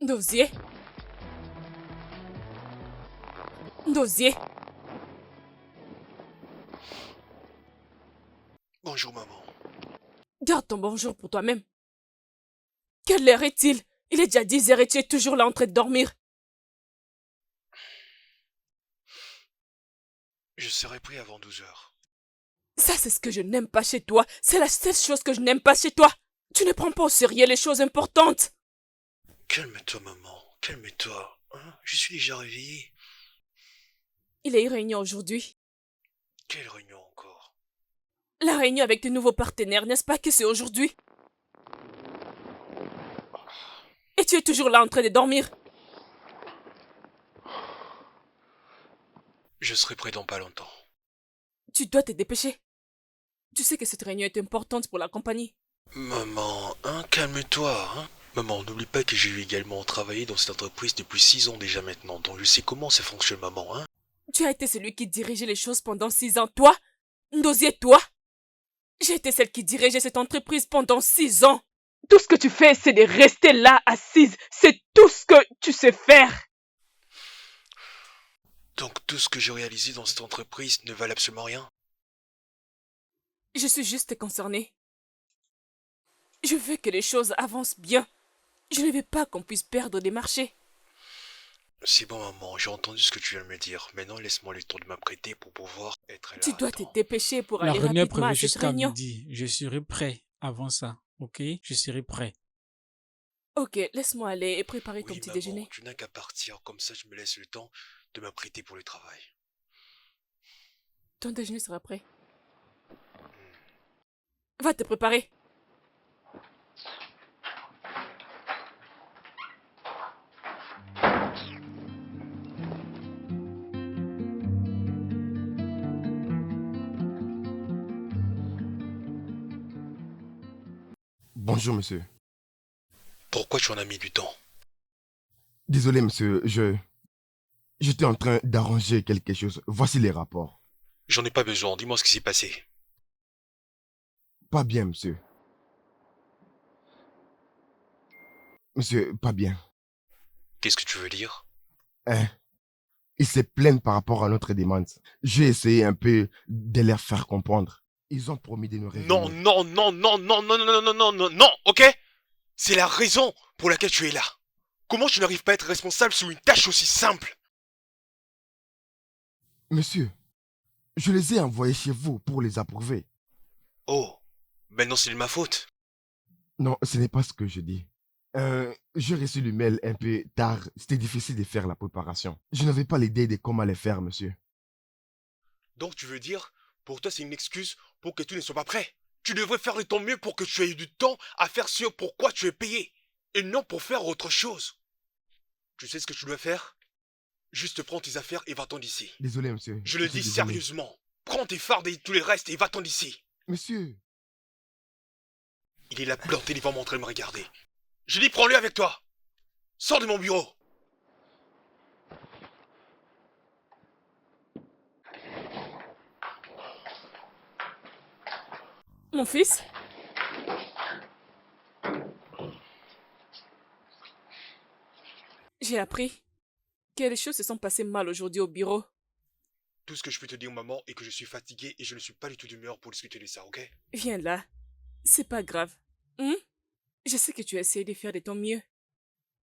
Dosier. Dosier. Bonjour, maman. Garde ton bonjour pour toi-même. Quelle heure est-il? Il est déjà 10 heures et tu es toujours là en train de dormir. Je serai prêt avant 12 heures. Ça, c'est ce que je n'aime pas chez toi. C'est la seule chose que je n'aime pas chez toi. Tu ne prends pas au sérieux les choses importantes. Calme-toi, maman. Calme-toi. Hein? Je suis déjà réveillé. Il y a eu réunion aujourd'hui. Quelle réunion encore? La réunion avec tes nouveaux partenaires, n'est-ce pas que c'est aujourd'hui? Et tu es toujours là en train de dormir. Je serai prêt dans pas longtemps. Tu dois te dépêcher. Tu sais que cette réunion est importante pour la compagnie. Maman, hein, calme-toi, hein. Maman, n'oublie pas que j'ai également travaillé dans cette entreprise depuis 6 ans déjà maintenant, donc je sais comment ça fonctionne, maman, hein. Tu as été celui qui dirigeait les choses pendant 6 ans, toi? Ndosier, toi? J'ai été celle qui dirigeait cette entreprise pendant 6 ans. Tout ce que tu fais, c'est de rester là, assise. C'est tout ce que tu sais faire. Donc tout ce que j'ai réalisé dans cette entreprise ne valait absolument rien? Je suis juste concernée. Je veux que les choses avancent bien. Je ne veux pas qu'on puisse perdre des marchés. C'est bon, maman, j'ai entendu ce que tu viens de me dire. Maintenant, laisse-moi le temps de m'apprêter pour pouvoir être Tu là à dois te temps. dépêcher pour La aller réunion est rapidement prévue à cette jusqu'à réunion. midi. Je serai prêt avant ça. Ok? Je serai prêt. Ok, laisse-moi aller et préparer ton Oui, petit maman, déjeuner. tu n'as qu'à partir, comme ça je me laisse le temps de m'apprêter pour le travail. Ton déjeuner sera prêt. Va te préparer. Bonjour, monsieur. Pourquoi tu en as mis du temps? Désolé, monsieur, j'étais en train d'arranger quelque chose. Voici les rapports. J'en ai pas besoin, dis-moi ce qui s'est passé. Pas bien, monsieur. Monsieur, pas bien. Qu'est-ce que tu veux dire? Hein? Ils se plaignent par rapport à notre demande. J'ai essayé un peu de leur faire comprendre. Ils ont promis de nous Non, revenir. non, non, non, non, non, non, non, non, non, non, non, ok? C'est la raison pour laquelle tu es là. Comment tu n'arrives pas à être responsable sur une tâche aussi simple? Monsieur, je les ai envoyés chez vous pour les approuver. Oh, maintenant c'est de ma faute. Non, ce n'est pas ce que je dis. J'ai reçu le mail un peu tard. C'était difficile de faire la préparation. Je n'avais pas l'idée de comment les faire, monsieur. Donc tu veux dire, pour toi c'est une excuse pour que tout ne soit pas prêt? Tu devrais faire de ton mieux pour que tu aies du temps à faire ce pourquoi tu es payé, et non pour faire autre chose. Tu sais ce que tu dois faire? Juste prends tes affaires et va-t'en d'ici. Désolé, monsieur. Je le suis dis désolé. sérieusement. Prends tes fardes et tous les restes et va-t'en d'ici. Monsieur, Il est là planté devant moi en train de me regarder. Je dis prends-le avec toi. Sors de mon bureau. Mon fils? J'ai appris que les choses se sont passées mal aujourd'hui au bureau. Tout ce que je peux te dire, maman, est que je suis fatigué et je ne suis pas du tout d'humeur pour discuter de ça, ok? Viens là. C'est pas grave. Je sais que tu as essayé de faire de ton mieux.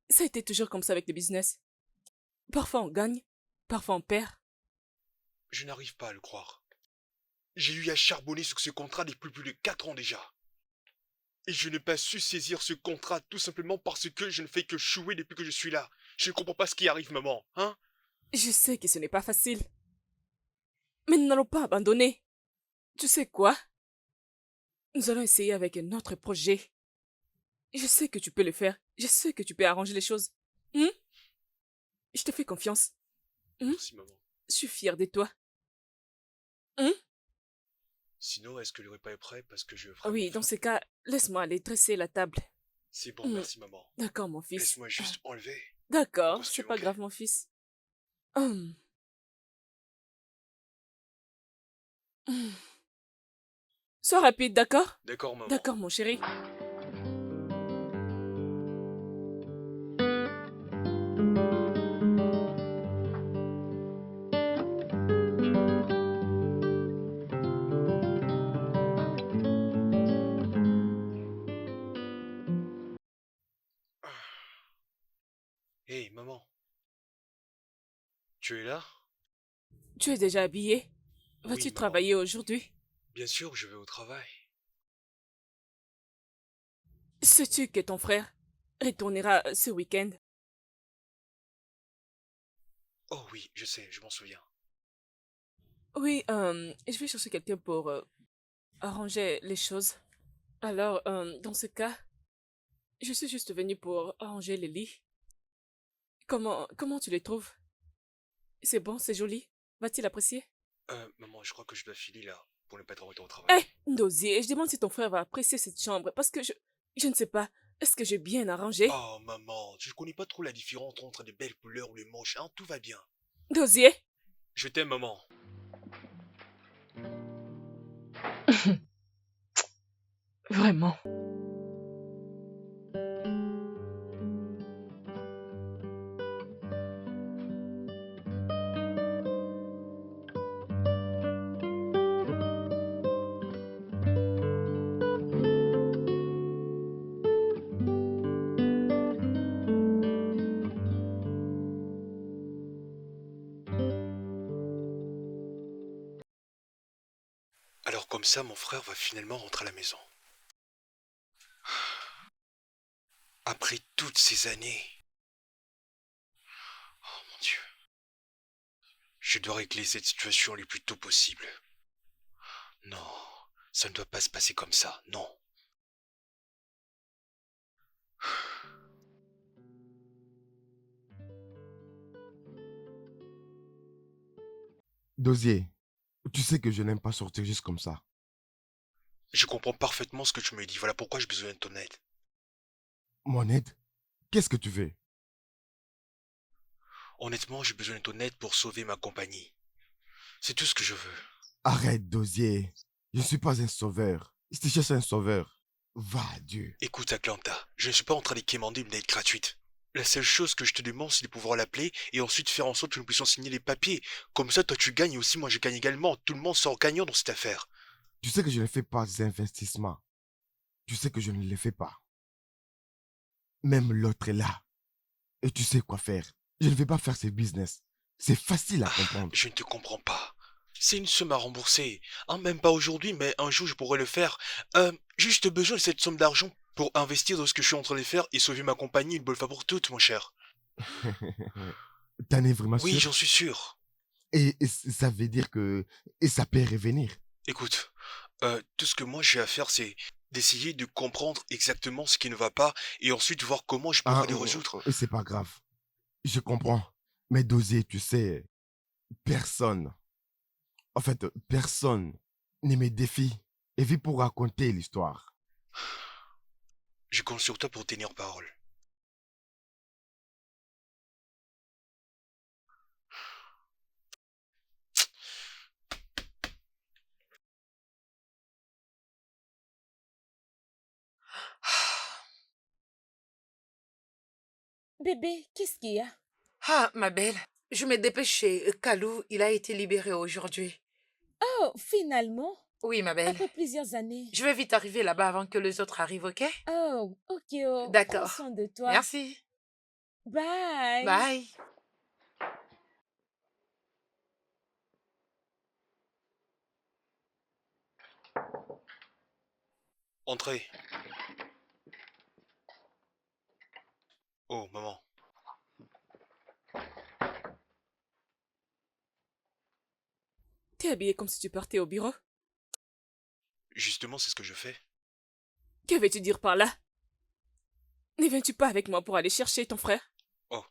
Ça a été toujours comme ça avec le business. Parfois on gagne, parfois on perd. Je n'arrive pas à le croire. J'ai eu à charbonner sur ce contrat depuis plus de 4 ans déjà. Et je n'ai pas su saisir ce contrat tout simplement parce que je ne fais que chouer depuis que je suis là. Je ne comprends pas ce qui arrive, maman, hein? Je sais que ce n'est pas facile. Mais nous n'allons pas abandonner. Tu sais quoi? Nous allons essayer avec un autre projet. Je sais que tu peux le faire. Je sais que tu peux arranger les choses. Je te fais confiance. Merci, maman. Je suis fière de toi. Sinon, est-ce que le repas est prêt parce que je ferai Oui, mon dans faim? ces cas, laisse-moi aller dresser la table. C'est bon, merci, maman. D'accord, mon fils. Laisse-moi juste enlever. D'accord, mon c'est costume, pas ok? grave, mon fils. Hum. Sois rapide, d'accord? D'accord, maman. D'accord, mon chéri. Hé, maman, tu es là? Tu es déjà habillé? Oui, Vas-tu maman. travailler aujourd'hui? Bien sûr, je vais au travail. Sais-tu que ton frère retournera ce week-end? Oh oui, je sais, je m'en souviens. Oui, je vais chercher quelqu'un pour arranger les choses. Alors, dans ce cas, je suis juste venue pour arranger les lits. Comment tu les trouves? C'est bon, c'est joli. Va-t-il apprécier? Maman, je crois que je dois filer là, pour ne pas être en retard au travail. Eh, Ndosier, je demande si ton frère va apprécier cette chambre, parce que je ne sais pas. Est-ce que j'ai bien arrangé? Oh, maman, je connais pas trop la différence entre les belles couleurs ou les moches, hein, tout va bien. Ndosier? Je t'aime, maman. Vraiment. Alors comme ça, mon frère va finalement rentrer à la maison. Après toutes ces années. Oh mon Dieu. Je dois régler cette situation le plus tôt possible. Non, ça ne doit pas se passer comme ça, non. Dosier, tu sais que je n'aime pas sortir juste comme ça. Je comprends parfaitement ce que tu me dis, voilà pourquoi j'ai besoin de ton aide. Mon aide? Qu'est-ce que tu veux? Honnêtement, j'ai besoin de ton aide pour sauver ma compagnie. C'est tout ce que je veux. Arrête, Dosier. Je ne suis pas un sauveur. Si tu cherches un sauveur, va à Dieu. Écoute, Atlanta, je ne suis pas en train de quémander une aide gratuite. La seule chose que je te demande, c'est de pouvoir l'appeler et ensuite faire en sorte que nous puissions signer les papiers. Comme ça, toi tu gagnes et aussi moi je gagne également. Tout le monde sort gagnant dans cette affaire. Tu sais que je ne fais pas d'investissement. Tu sais que je ne les fais pas. Même l'autre est là. Et tu sais quoi faire. Je ne vais pas faire ce business. C'est facile à comprendre. Je ne te comprends pas. C'est une somme à rembourser. Hein, même pas aujourd'hui, mais un jour je pourrais le faire. J'ai juste besoin de cette somme d'argent pour investir dans ce que je suis en train de faire et sauver ma compagnie une bonne fois pour toutes, mon cher. T'en es vraiment Oui, sûr? j'en suis sûr. Et ça veut dire que et ça peut revenir. Écoute, tout ce que moi j'ai à faire, c'est d'essayer de comprendre exactement ce qui ne va pas et ensuite voir comment je Ah, pourrais les résoudre. c'est pas grave. Je comprends. Mais Dosier, tu sais, personne, en fait, personne ne me défie et vit pour raconter l'histoire. Je compte sur toi pour tenir parole. Bébé, qu'est-ce qu'il y a? Ah, ma belle, je me dépêchais. Kalou, il a été libéré aujourd'hui. Oh, finalement, Oui, ma belle. après plusieurs années. Je vais vite arriver là-bas avant que les autres arrivent, ok? Oh, ok, oh, prends D'accord. soin de toi. Merci. Bye. Bye. Entrez. Oh, maman. T'es habillé comme si tu partais au bureau? Justement, c'est ce que je fais. Que veux-tu dire par là? Ne viens-tu pas avec moi pour aller chercher ton frère? Oh,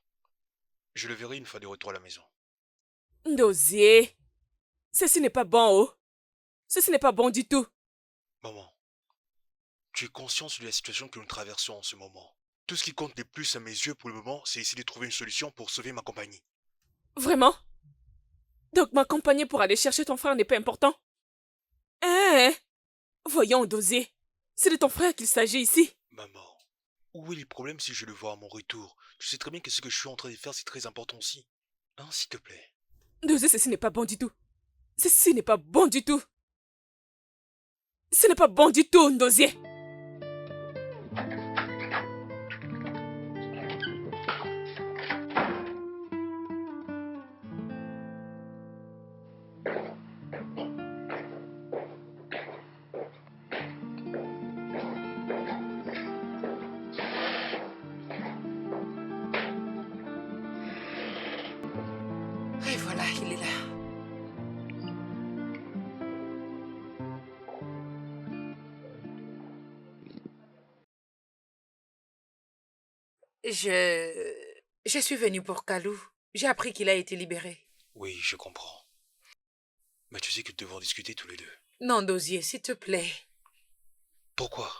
je le verrai une fois de retour à la maison. Ndosier, ceci n'est pas bon, oh. Ceci n'est pas bon du tout. Maman, tu es consciente de la situation que nous traversons en ce moment. Tout ce qui compte le plus à mes yeux pour le moment, c'est essayer de trouver une solution pour sauver ma compagnie. Vraiment? Donc m'accompagner pour aller chercher ton frère n'est pas important? Hein? Voyons, Ndosier. C'est de ton frère qu'il s'agit ici. Maman, où est le problème si je le vois à mon retour? Tu sais très bien que ce que je suis en train de faire, c'est très important aussi. Hein, s'il te plaît. Ndosier, ceci n'est pas bon du tout. Ceci n'est pas bon du tout. Ce n'est pas bon du tout, Ndosier. Et voilà, il est là. Je suis venue pour Kalou. J'ai appris qu'il a été libéré. Oui, je comprends. Mais tu sais que nous devons discuter tous les deux. Non, Dosier, s'il te plaît. Pourquoi?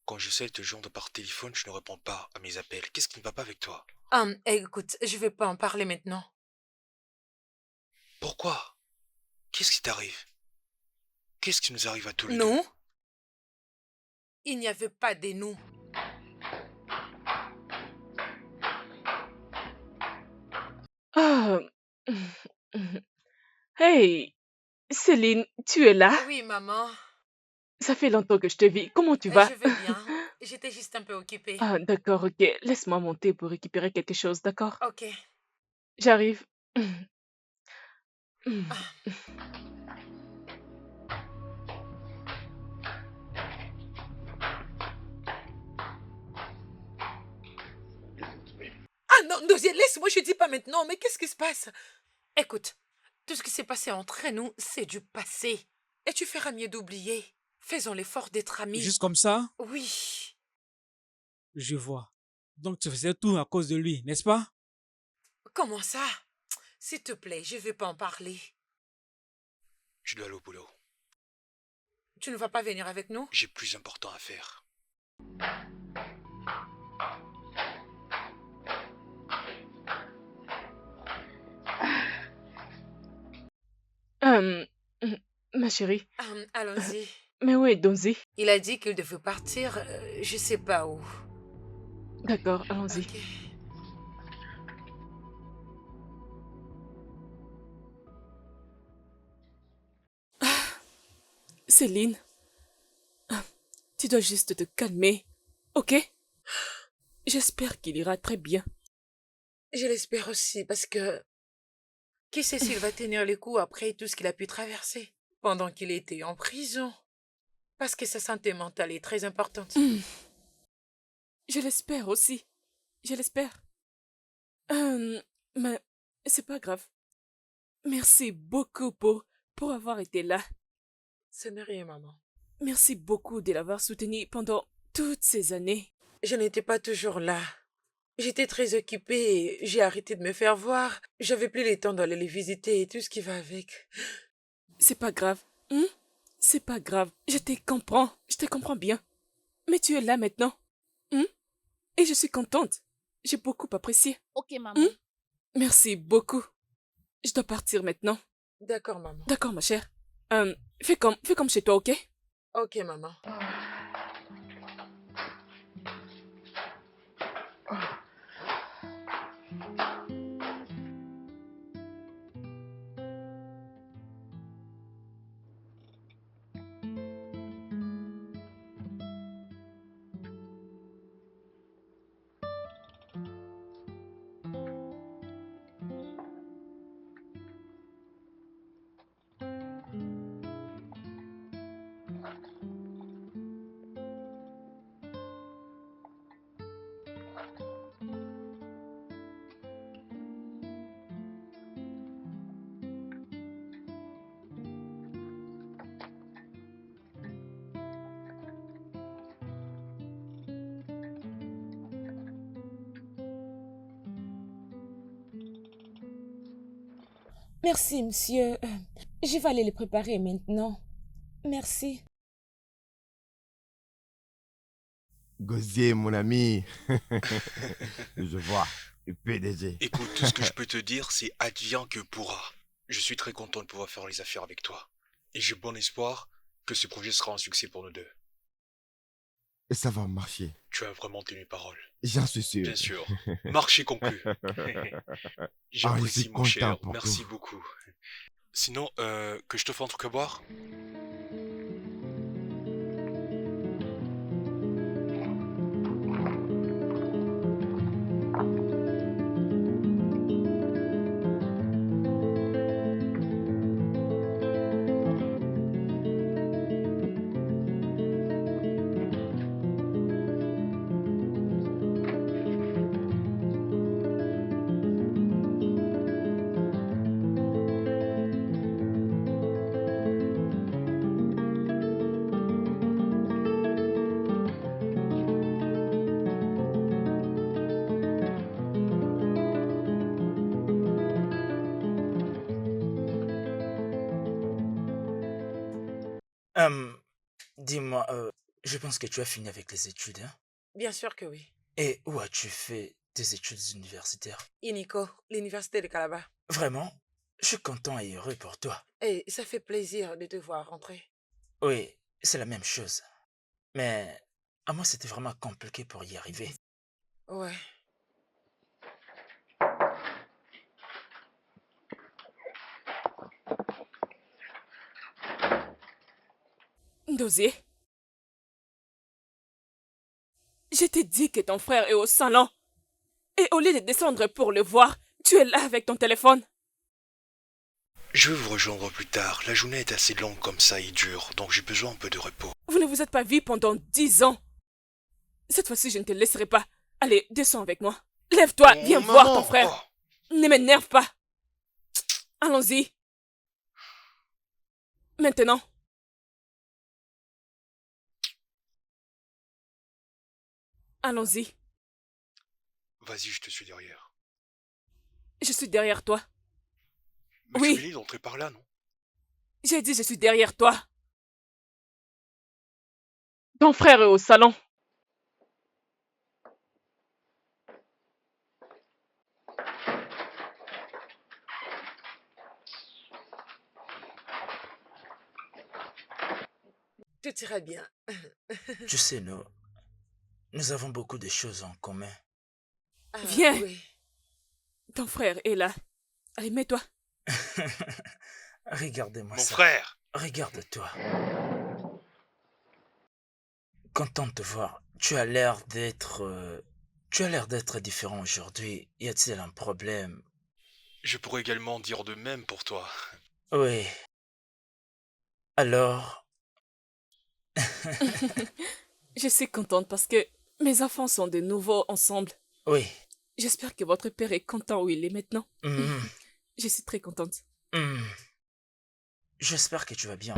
Quand j'essaie de te joindre par téléphone, tu ne réponds pas à mes appels. Qu'est-ce qui ne va pas avec toi? Écoute, je vais pas en parler maintenant. Pourquoi? Qu'est-ce qui t'arrive? Qu'est-ce qui nous arrive à tous les deux? Nous? Il n'y avait pas de nous. Ah. Hey, Céline, tu es là? Oui, maman. Ça fait longtemps que je te vis. Comment tu vas? Je vais bien. J'étais juste un peu occupée. Ah, d'accord, ok. Laisse-moi monter pour récupérer quelque chose, d'accord? Ok. J'arrive. Ah non, Dosier, laisse-moi, je dis pas maintenant, mais qu'est-ce qui se passe? Écoute, tout ce qui s'est passé entre nous, c'est du passé. Et tu feras mieux d'oublier. Faisons l'effort d'être amis. Juste comme ça, Oui. je vois. Donc tu faisais tout à cause de lui, n'est-ce pas? Comment ça? S'il te plaît, je vais pas en parler. Je dois aller au boulot. Tu ne vas pas venir avec nous? J'ai plus important à faire. Hum, ma chérie, Allons-y. mais où est Donzi? Il a dit qu'il devait partir, je sais pas où. D'accord, allons-y. Ok. Céline, tu dois juste te calmer, ok? J'espère qu'il ira très bien. Je l'espère aussi, parce que qui sait s'il va tenir les coups après tout ce qu'il a pu traverser pendant qu'il était en prison. Parce que sa santé mentale est très importante. Je l'espère aussi. Je l'espère. Mais c'est pas grave. Merci beaucoup pour avoir été là. Ce n'est rien, maman. Merci beaucoup de l'avoir soutenu pendant toutes ces années. Je n'étais pas toujours là. J'étais très occupée et j'ai arrêté de me faire voir. J'avais plus le temps d'aller les visiter et tout ce qui va avec. C'est pas grave. C'est pas grave. Je te comprends. Je te comprends bien. Mais tu es là maintenant. Et je suis contente. J'ai beaucoup apprécié. Ok, maman. Merci beaucoup. Je dois partir maintenant. D'accord, maman. D'accord, ma chère. Fais comme chez toi, ok? Ok, maman. Merci, monsieur. Je vais aller les préparer maintenant. Merci. Gosier, mon ami. Je vois. Le PDG. Écoute, tout ce que je peux te dire, c'est advient que pourra. Je suis très content de pouvoir faire les affaires avec toi. Et j'ai bon espoir que ce projet sera un succès pour nous deux. Et ça va marcher. Tu as vraiment tenu parole. J'en suis sûr. Bien sûr. Marché conclu. je J'apprécie, suis mon cher. content pour Merci tout. beaucoup. Sinon, que je te fasse un truc à boire? Hum, dis-moi, je pense que tu as fini avec les études, hein? Bien sûr que oui. Et où as-tu fait tes études universitaires? Inico, l'université de Calabar. Vraiment, je suis content et heureux pour toi. Et ça fait plaisir de te voir rentrer. Oui, c'est la même chose. Mais à moi, c'était vraiment compliqué pour y arriver. Ouais. Dosier, je t'ai dit que ton frère est au salon. Et au lieu de descendre pour le voir, tu es là avec ton téléphone. Je vais vous rejoindre plus tard. La journée est assez longue comme ça et dure, donc j'ai besoin un peu de repos. Vous ne vous êtes pas vus pendant 10 ans. Cette fois-ci, je ne te laisserai pas. Allez, descends avec moi. Lève-toi, Oh, viens voir maman, ton frère. oh. Ne m'énerve pas. Allons-y. Maintenant. Allons-y. Vas-y, je te suis derrière. Je suis derrière toi. Mais Oui. tu venais d'entrer par là, non? J'ai dit je suis derrière toi. Ton frère est au salon. Tout ira bien. Tu sais, nous avons beaucoup de choses en commun. Ah, Viens. oui. Ton frère est là. Allez, mets-toi. Regardez-moi Mon ça. frère! Regarde-toi. Content de te voir. Tu as l'air d'être différent aujourd'hui. Y a-t-il un problème? Je pourrais également dire de même pour toi. Oui. Alors, Je suis contente parce que mes enfants sont de nouveau ensemble. oui. J'espère que votre père est content où il est maintenant. Hmm, Je suis très contente. hmm. J'espère que tu vas bien.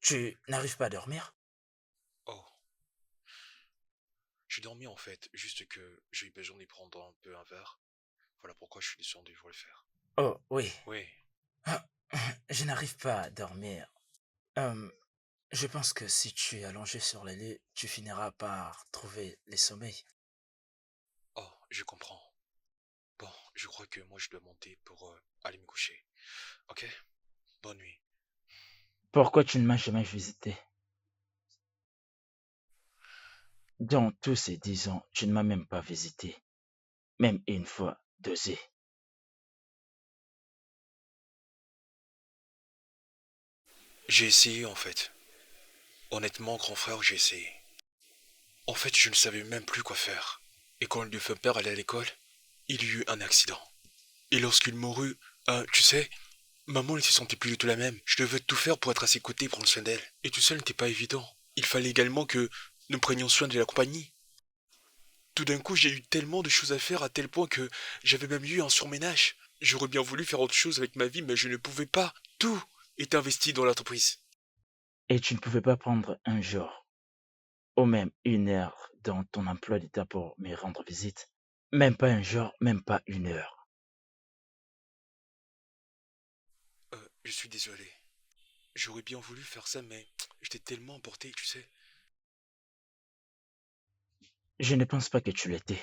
Tu n'arrives pas à dormir? Oh. J'ai dormi en fait, juste que j'ai eu besoin d'y prendre un peu un verre. Voilà pourquoi je suis descendu pour le faire. Oh, oui. Oui. Ah, je n'arrive pas à dormir. Je pense que si tu es allongé sur le lit, tu finiras par trouver les sommeils. Oh, je comprends. Bon, je crois que moi je dois monter pour aller me coucher. Ok? Bonne nuit. Pourquoi tu ne m'as jamais visité? Dans tous ces 10 ans, tu ne m'as même pas visité. Même une fois, Dosé. J'ai essayé en fait. Honnêtement, grand frère, j'ai essayé. En fait, je ne savais même plus quoi faire. Et quand le feu père allait à l'école, il y eut un accident. Et lorsqu'il mourut, tu sais, maman ne se sentait plus du tout la même. Je devais tout faire pour être à ses côtés et prendre soin d'elle. Et tout ça n'était pas évident. Il fallait également que nous prenions soin de la compagnie. Tout d'un coup, j'ai eu tellement de choses à faire à tel point que j'avais même eu un surménage. J'aurais bien voulu faire autre chose avec ma vie, mais je ne pouvais pas. Tout est investi dans l'entreprise. Et tu ne pouvais pas prendre un jour, ou même une heure dans ton emploi d'état pour me rendre visite. Même pas un jour, même pas une heure. Je suis désolé. J'aurais bien voulu faire ça, mais j'étais tellement emporté, tu sais. Je ne pense pas que tu l'étais.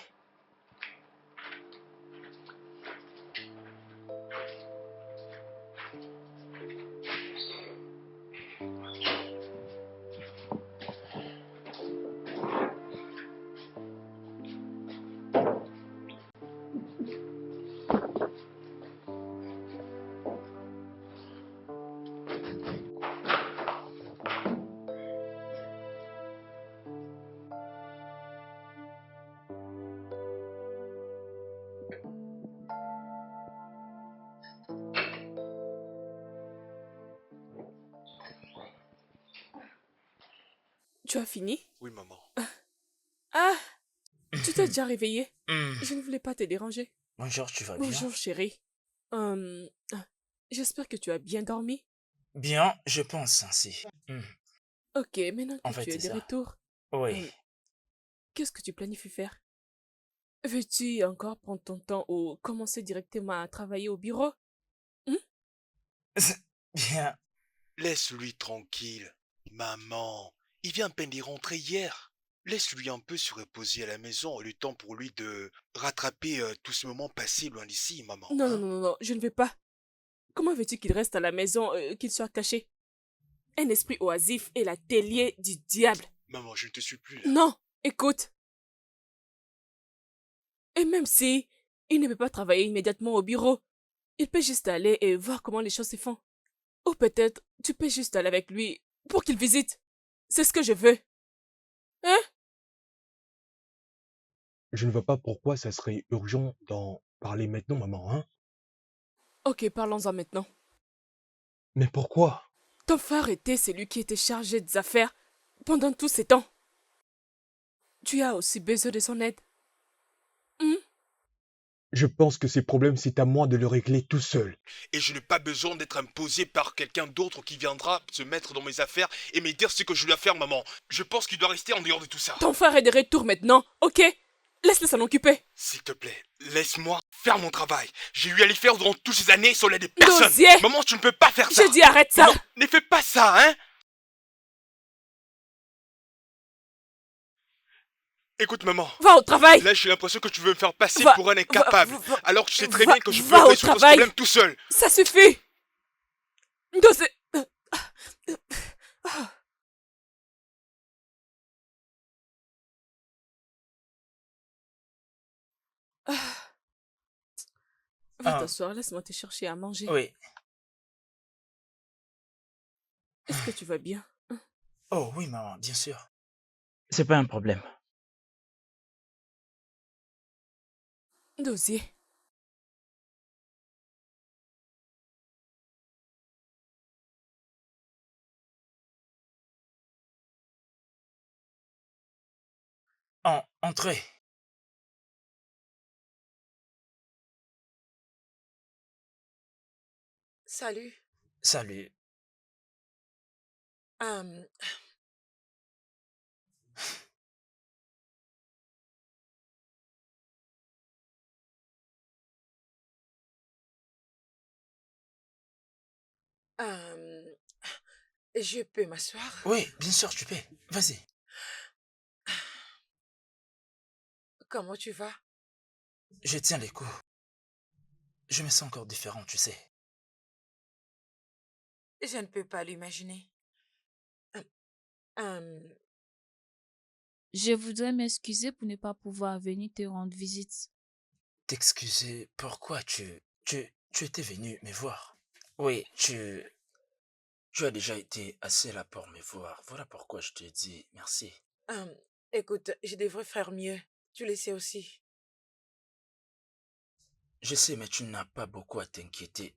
Tu as fini? Oui, maman. Ah, tu t'es déjà réveillé? Hmm. Je ne voulais pas te déranger. Bonjour, tu vas bien? Bonjour, chérie. Ah, j'espère que tu as bien dormi. Bien, je pense ainsi. Ok, maintenant En que fait, tu es c'est de ça. retour, Oui. euh, qu'est-ce que tu planifies faire? Veux-tu encore prendre ton temps ou commencer directement à travailler au bureau? Hmm? Bien. Laisse-lui tranquille. Maman, il vient à peine d'y rentrer hier. Laisse-lui un peu se reposer à la maison, le temps pour lui de rattraper tout ce moment passé loin d'ici, maman. Non, non, Hein? non, non, non, je ne vais pas. Comment veux-tu qu'il reste à la maison, qu'il soit caché? Un esprit oisif est la l'atelier du diable. Maman, je ne te suis plus là. Non, écoute. Et même si il ne peut pas travailler immédiatement au bureau, il peut juste aller et voir comment les choses se font. Ou peut-être tu peux juste aller avec lui pour qu'il visite. C'est ce que je veux. Hein? Je ne vois pas pourquoi ça serait urgent d'en parler maintenant, maman, hein? Ok, parlons-en maintenant. Mais pourquoi? Ton frère était celui qui était chargé des affaires pendant tous ces temps. Tu as aussi besoin de son aide. Hmm? Je pense que ces problèmes, c'est à moi de le régler tout seul. Et je n'ai pas besoin d'être imposé par quelqu'un d'autre qui viendra se mettre dans mes affaires et me dire ce que je dois faire, maman. Je pense qu'il doit rester en dehors de tout ça. Ton frère est de retour maintenant, ok? Laisse-le s'en occuper. S'il te plaît, laisse-moi faire mon travail. J'ai eu à les faire durant toutes ces années sans l'aide de personne. Dosier! Maman, tu ne peux pas faire ça. Je dis arrête ça! Maman, ne fais pas ça, hein? Écoute, maman. Va au travail! Là, j'ai l'impression que tu veux me faire passer Va- pour un incapable. va- Alors que tu sais très va- bien que je peux va au résoudre ce travail. problème tout seul. Ça suffit! Dosier! Va Ah, t'asseoir, laisse-moi te chercher à manger. oui. Est-ce que tu vas bien? Oh oui, maman, bien sûr. C'est pas un problème. Dosier. Entrez. Salut. Salut. Euh, euh, je peux m'asseoir? Oui, bien sûr, tu peux. Vas-y. Comment tu vas? Je tiens les coups. Je me sens encore différent, tu sais. Je ne peux pas l'imaginer. Euh, euh, Je voudrais m'excuser pour ne pas pouvoir venir te rendre visite. T'excuser, pourquoi tu étais venu me voir? Oui, tu as déjà été assez là pour me voir. Voilà pourquoi je te dis merci. euh, écoute, je devrais faire mieux. Tu le sais aussi. Je sais, mais tu n'as pas beaucoup à t'inquiéter.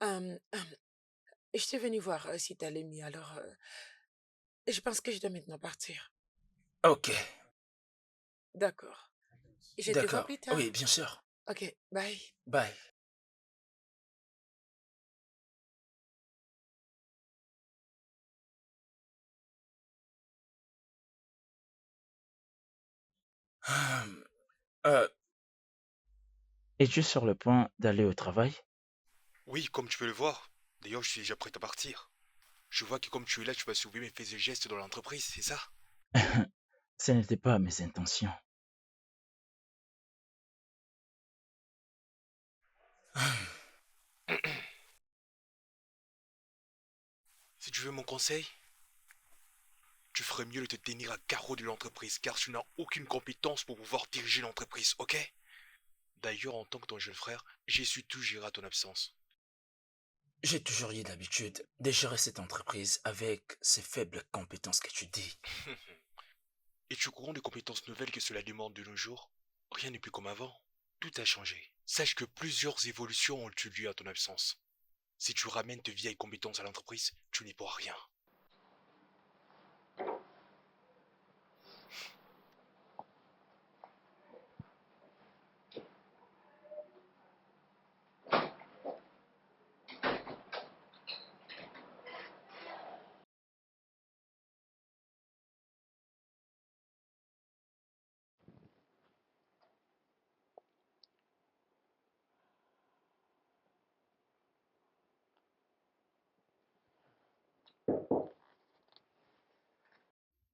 Je t'ai venu voir si t'allais mieux. Alors, je pense que je dois maintenant partir. Ok, D'accord. Je te vois d'accord. plus tard. Oui, bien sûr. Ok, bye. Bye. Hum, Euh, es-tu sur le point d'aller au travail? Oui, comme tu peux le voir. D'ailleurs, je suis déjà prêt à partir. Je vois que comme tu es là, tu vas sauver mes faits et gestes dans l'entreprise, c'est ça? Ce n'était pas mes intentions. Si tu veux mon conseil, tu ferais mieux de te tenir à carreau de l'entreprise, car tu n'as aucune compétence pour pouvoir diriger l'entreprise, ok? D'ailleurs, en tant que ton jeune frère, j'ai su tout gérer à ton absence. J'ai toujours eu l'habitude de gérer cette entreprise avec ces faibles compétences que tu dis. Es-tu au courant des compétences nouvelles que cela demande de nos jours? Rien n'est plus comme avant. Tout a changé. Sache que plusieurs évolutions ont eu lieu à ton absence. Si tu ramènes tes vieilles compétences à l'entreprise, tu n'y pourras rien.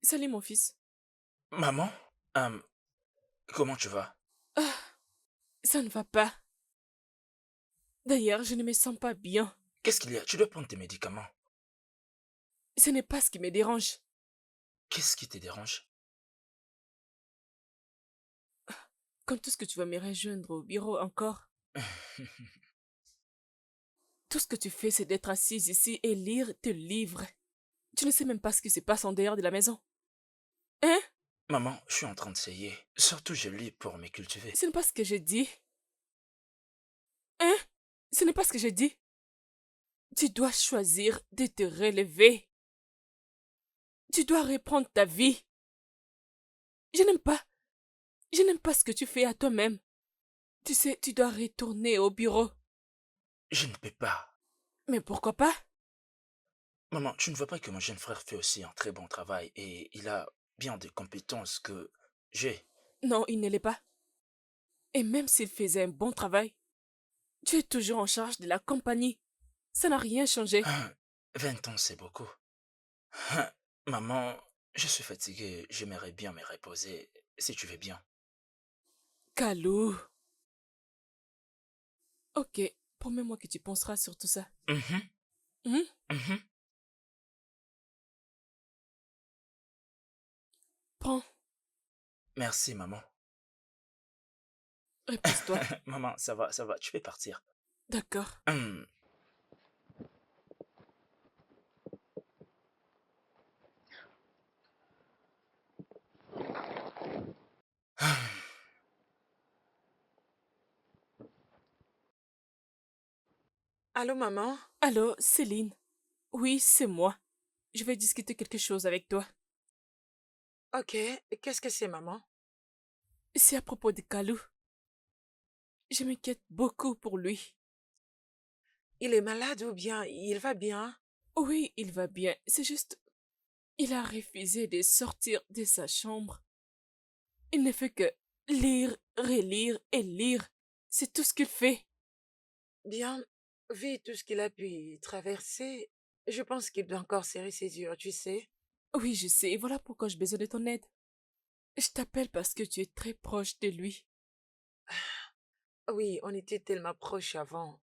Salut mon fils. Maman, euh, comment tu vas? Ah, ça ne va pas. D'ailleurs, je ne me sens pas bien. Qu'est-ce qu'il y a? Tu dois prendre tes médicaments. Ce n'est pas ce qui me dérange. Qu'est-ce qui te dérange? Quand est-ce que tu vas me rejoindre au bureau encore? Tout ce que tu fais, c'est d'être assise ici et lire tes livres. Tu ne sais même pas ce qui se passe en dehors de la maison. Hein? Maman, je suis en train d'essayer. Surtout, je lis pour me cultiver. Ce n'est pas ce que j'ai dit. Hein? Ce n'est pas ce que j'ai dit. Tu dois choisir de te relever. Tu dois reprendre ta vie. Je n'aime pas. Je n'aime pas ce que tu fais à toi-même. Tu sais, tu dois retourner au bureau. Je ne peux pas. Mais pourquoi pas? Maman, tu ne vois pas que mon jeune frère fait aussi un très bon travail et il a bien des compétences que j'ai. Non, il ne l'est pas. Et même s'il faisait un bon travail, tu es toujours en charge de la compagnie. Ça n'a rien changé. 20 ans, c'est beaucoup. Maman, je suis fatigué. J'aimerais bien me reposer, si tu veux bien. Kalou. Ok, promets-moi que tu penseras sur tout ça. Mhm, Hein? mhm. Prends, Merci, maman. repose-toi. Maman, ça va, tu peux partir. D'accord. Hum. Allô, maman? Allô, Céline. Oui, c'est moi. Je vais discuter quelque chose avec toi. Ok, qu'est-ce que c'est, maman? C'est à propos de Kalou. Je m'inquiète beaucoup pour lui. Il est malade ou bien il va bien? Oui, il va bien. C'est juste, il a refusé de sortir de sa chambre. Il ne fait que lire, relire et lire. C'est tout ce qu'il fait. Bien, vu tout ce qu'il a pu traverser, je pense qu'il doit encore serrer ses yeux, tu sais. Oui, je sais. Et voilà pourquoi j'ai besoin de ton aide. Je t'appelle parce que tu es très proche de lui. Oui, on était tellement proches avant.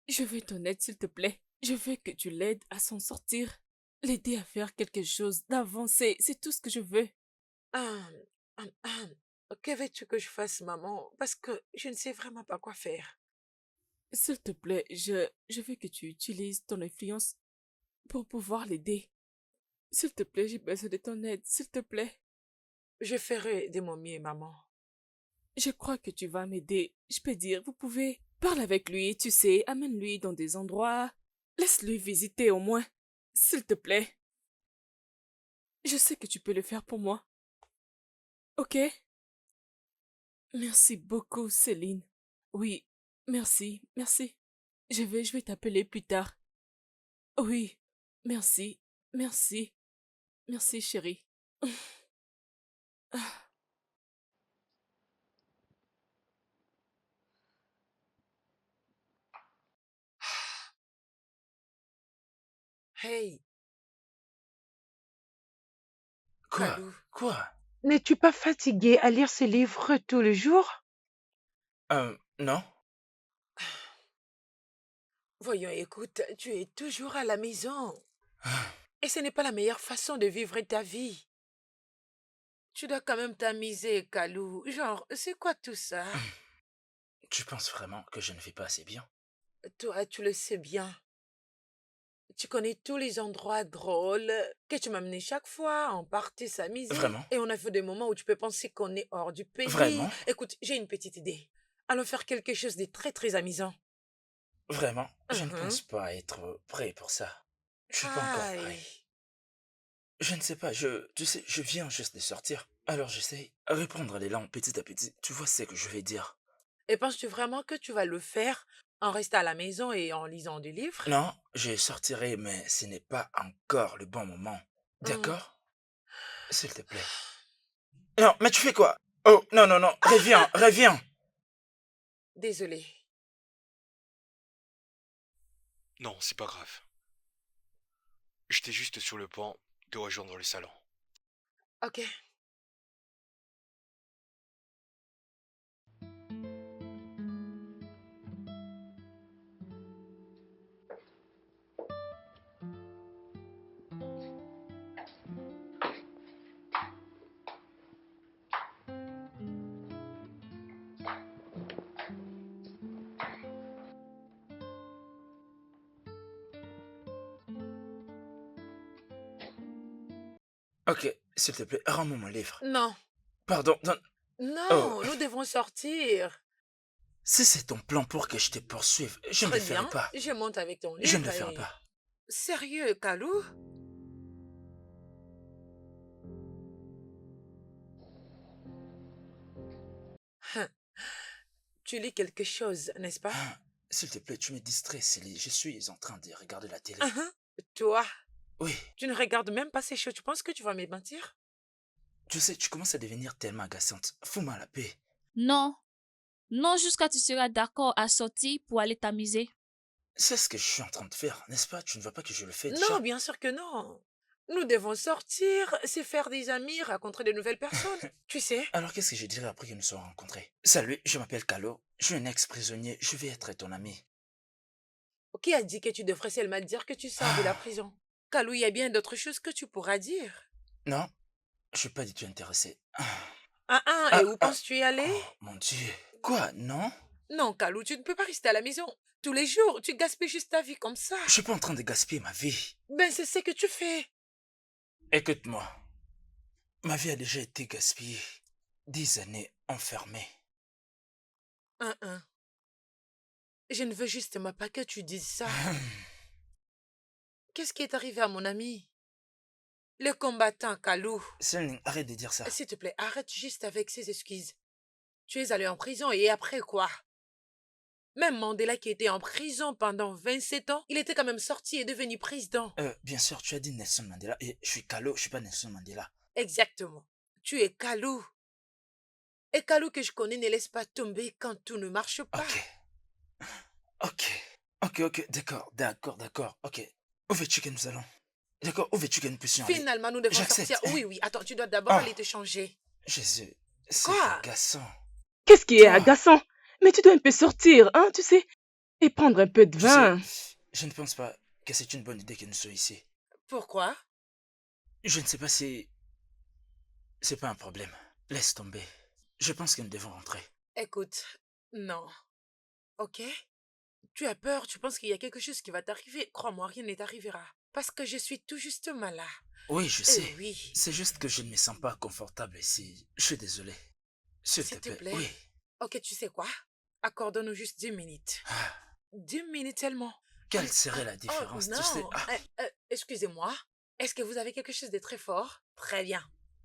Je veux ton aide, s'il te plaît. Je veux que tu l'aides à s'en sortir. L'aider à faire quelque chose, d'avancer. C'est tout ce que je veux. Ah, ah, ah. Que veux-tu que je fasse, maman? Parce que je ne sais vraiment pas quoi faire. S'il te plaît, je veux que tu utilises ton influence pour pouvoir l'aider. S'il te plaît, j'ai besoin de ton aide. S'il te plaît. Je ferai de mon mieux, maman. Je crois que tu vas m'aider. Je peux dire, vous pouvez. Parle avec lui, tu sais, amène-lui dans des endroits. Laisse-lui visiter au moins. S'il te plaît. Je sais que tu peux le faire pour moi. Ok? Merci beaucoup, Céline. Oui, merci, merci. Je vais t'appeler plus tard. Oui, merci, merci, merci, chérie. Hey, Quoi? Kalou, Quoi? n'es-tu pas fatigué à lire ce livre tous les jours? Non? Voyons, écoute, tu es toujours à la maison. Et ce n'est pas la meilleure façon de vivre ta vie. Tu dois quand même t'amuser, Kalou. Genre, c'est quoi tout ça? Tu penses vraiment que je ne vis pas assez bien? Toi, tu le sais bien. Tu connais tous les endroits drôles que tu m'amenais chaque fois. On partait s'amuser. Vraiment? Et on a fait des moments où tu peux penser qu'on est hors du pays. Vraiment? Écoute, j'ai une petite idée. Allons faire quelque chose de très, très amusant. Vraiment? Je ne Mhm. pense pas être prêt pour ça. Je suis pas encore prêt. Aïe. Je ne sais pas, tu sais, je viens juste de sortir. Alors j'essaie de reprendre l'élan petit à petit. Tu vois ce que je vais dire? Et penses-tu vraiment que tu vas le faire en restant à la maison et en lisant des livres? Non, je sortirai, mais ce n'est pas encore le bon moment. Hmm. D'accord? S'il te plaît. Non, mais tu fais quoi? Oh, non, non, non, reviens, reviens. Désolée. Non, c'est pas grave. J'étais juste sur le point de rejoindre le salon. Ok. Ok, s'il te plaît, rends-moi mon livre. Non. Pardon, non. Oh, Non, nous devons sortir. si c'est ton plan pour que je te poursuive, je ne Très le ferai bien. pas. Je monte avec ton Je ne livre le ferai et... pas. Sérieux, Kalou? Hein, tu lis quelque chose, n'est-ce pas? Ah, s'il te plaît, tu me distrais, Célie. Je suis en train de regarder la télé. Hein? Toi, Oui, tu ne regardes même pas ces choses. Tu penses que tu vas me mentir? tu sais, tu commences à devenir tellement agaçante. Fous-moi la paix. Non, non, jusqu'à tu seras d'accord à sortir pour aller t'amuser. C'est ce que je suis en train de faire, n'est-ce pas? Tu ne vois pas que je le fais Non, déjà? bien sûr que non. Nous devons sortir, c'est faire des amis, rencontrer de nouvelles personnes. Tu sais? Alors qu'est-ce que je dirais après que nous soyons rencontrés? Salut, je m'appelle Calo. Je suis un ex-prisonnier. Je vais être ton ami. Qui a dit que tu devrais seulement dire que tu sors de la prison? Kalou, il y a bien d'autres choses que tu pourras dire. Non, je suis pas du tout intéressé. Et où penses-tu y aller? Oh, mon Dieu. Quoi? Non? Non, Kalou, tu ne peux pas rester à la maison. Tous les jours, tu gaspilles juste ta vie comme ça. Je suis pas en train de gaspiller ma vie. Ben, c'est ce que tu fais. Écoute-moi. Ma vie a déjà été gaspillée. 10 années enfermée. Hein. Je ne veux justement pas que tu dises ça. Qu'est-ce qui est arrivé à mon ami? Le combattant, Kalou. Céline, arrête de dire ça. S'il te plaît, arrête juste avec ces excuses. Tu es allé en prison et après quoi? Même Mandela qui était en prison pendant 27 ans, il était quand même sorti et devenu président. Bien sûr, tu as dit Nelson Mandela et je suis Calo, je suis pas Nelson Mandela. Exactement. Tu es Kalou. Et Kalou que je connais ne laisse pas tomber quand tout ne marche pas. Ok, d'accord. Ok. Où veux-tu que nous allons? D'accord, où veux-tu que nous puissions aller? Finalement, nous devons J'accepte. sortir. Oui. Attends, tu dois d'abord aller te changer. Jésus, c'est Quoi? agaçant. Qu'est-ce qui est Toi. agaçant? Mais tu dois un peu sortir, hein, tu sais, et prendre un peu de Tu vin. sais, je ne pense pas que c'est une bonne idée que nous soyons ici. Pourquoi? Je ne sais pas si... C'est pas un problème. Laisse tomber. Je pense que nous devons rentrer. Écoute, non. Ok? Tu as peur, tu penses qu'il y a quelque chose qui va t'arriver. Crois-moi, rien ne t'arrivera. Parce que je suis tout justement là. Oui, je sais. Oui. C'est juste que je ne me sens pas confortable ici. Je suis désolé. S'il te plaît. Oui. Ok, tu sais quoi? Accorde-nous juste 10 minutes. 10 minutes seulement. Quelle serait la différence? Non. Tu sais... Excusez-moi. Est-ce que vous avez quelque chose de très fort? Très bien.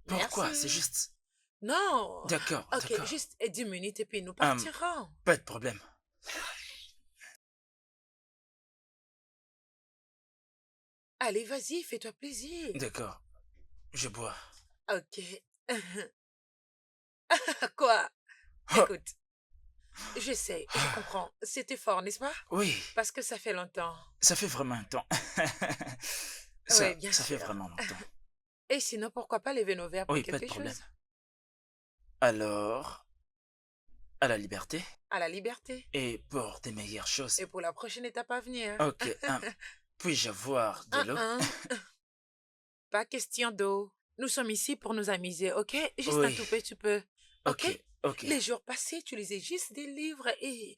Pourquoi? Merci. C'est juste... Non. D'accord, Ok, d'accord. juste 10 minutes et puis nous partirons. Pas de problème. Allez, vas-y, fais-toi plaisir. D'accord. Je bois. Ok. Quoi? Oh, Écoute, je sais, je comprends. C'était fort, n'est-ce pas? oui, Parce que ça fait longtemps. ça fait vraiment un temps. Oui, bien Ça fait sûr. vraiment longtemps. Et sinon, pourquoi pas lever nos verres pour Oui, pas de quelque problème. chose? Alors, à la liberté À la liberté. et pour des meilleures choses. Et pour la prochaine étape à venir. Ok, puis-je avoir de l'eau? Pas question d'eau. Nous sommes ici pour nous amuser, ok? Juste un Oui. tout petit peu. Ok? Ok. Les jours passés, tu lisais juste des livres et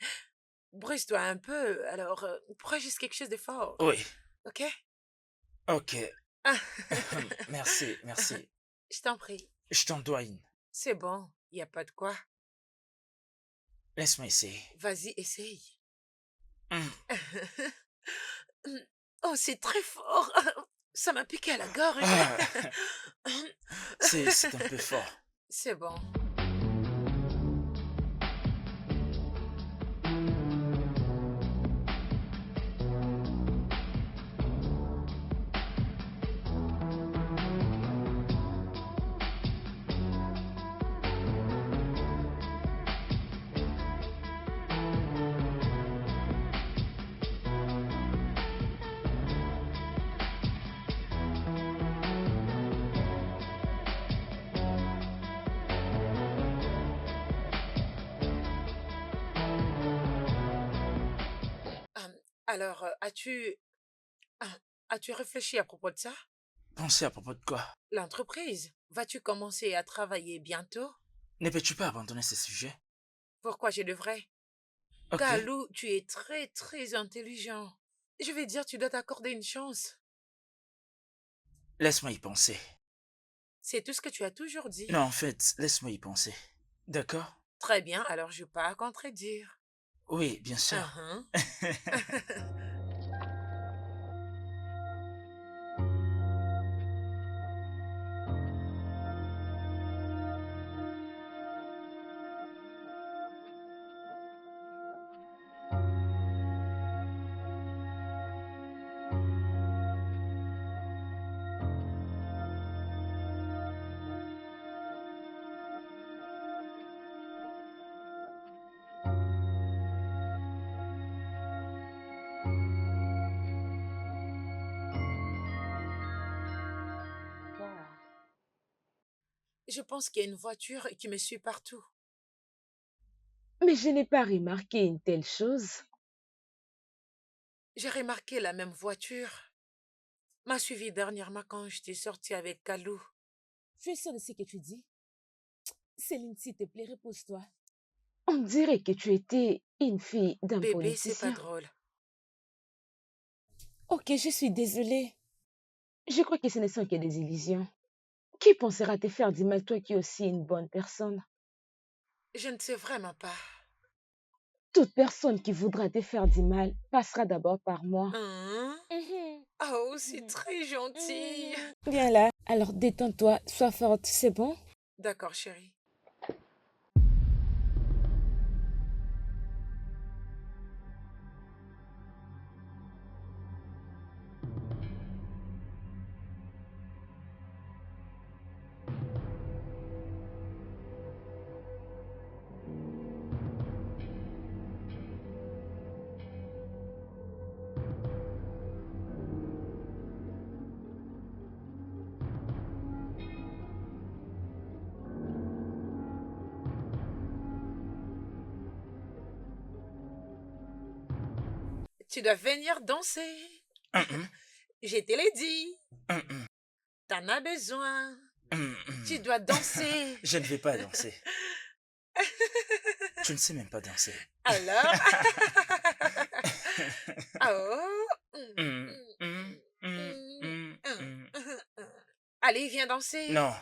brise-toi un peu. Alors, prends juste quelque chose de fort. Oui, Ok? ok. Merci. Je t'en prie. Je t'en dois une. C'est bon, y a pas de quoi. Laisse-moi essayer. Vas-y, essaye. Hum, Oh, c'est très fort. Ça m'a piqué à la gorge. Ah. C'est un peu fort. C'est bon. Alors, as-tu réfléchi à propos de ça? Pensez à propos de quoi? L'entreprise, vas-tu commencer à travailler bientôt? Ne peux-tu pas abandonner ce sujet? Pourquoi je devrais? Ok. Kalou, tu es très, très intelligent. Je vais dire, tu dois t'accorder une chance. Laisse-moi y penser. C'est tout ce que tu as toujours dit. Non, en fait, laisse-moi y penser. D'accord? Très bien, alors je vais pas contredire. Oui, bien sûr. Je pense qu'il y a une voiture qui me suit partout. Mais je n'ai pas remarqué une telle chose. J'ai remarqué la même voiture. M'a suivi dernièrement quand j'étais sortie avec Kalou. Tu es sûre de ce que tu dis? Céline, s'il te plaît, repose-toi. On dirait que tu étais une fille d'un Bébé, c'est pas politicien. drôle. Ok, je suis désolée. Je crois que ce ne sont que des illusions. Qui pensera te faire du mal, toi qui es aussi une bonne personne? Je ne sais vraiment pas. Toute personne qui voudra te faire du mal passera d'abord par moi. Oh, c'est très gentil. Viens là. Alors détends-toi, sois forte, c'est bon? D'accord, chérie. Tu dois venir danser. Je te l'ai dit. T'en as besoin. Tu dois danser. Je ne vais pas danser. Tu ne sais même pas danser. Alors? Allez, viens danser. Non.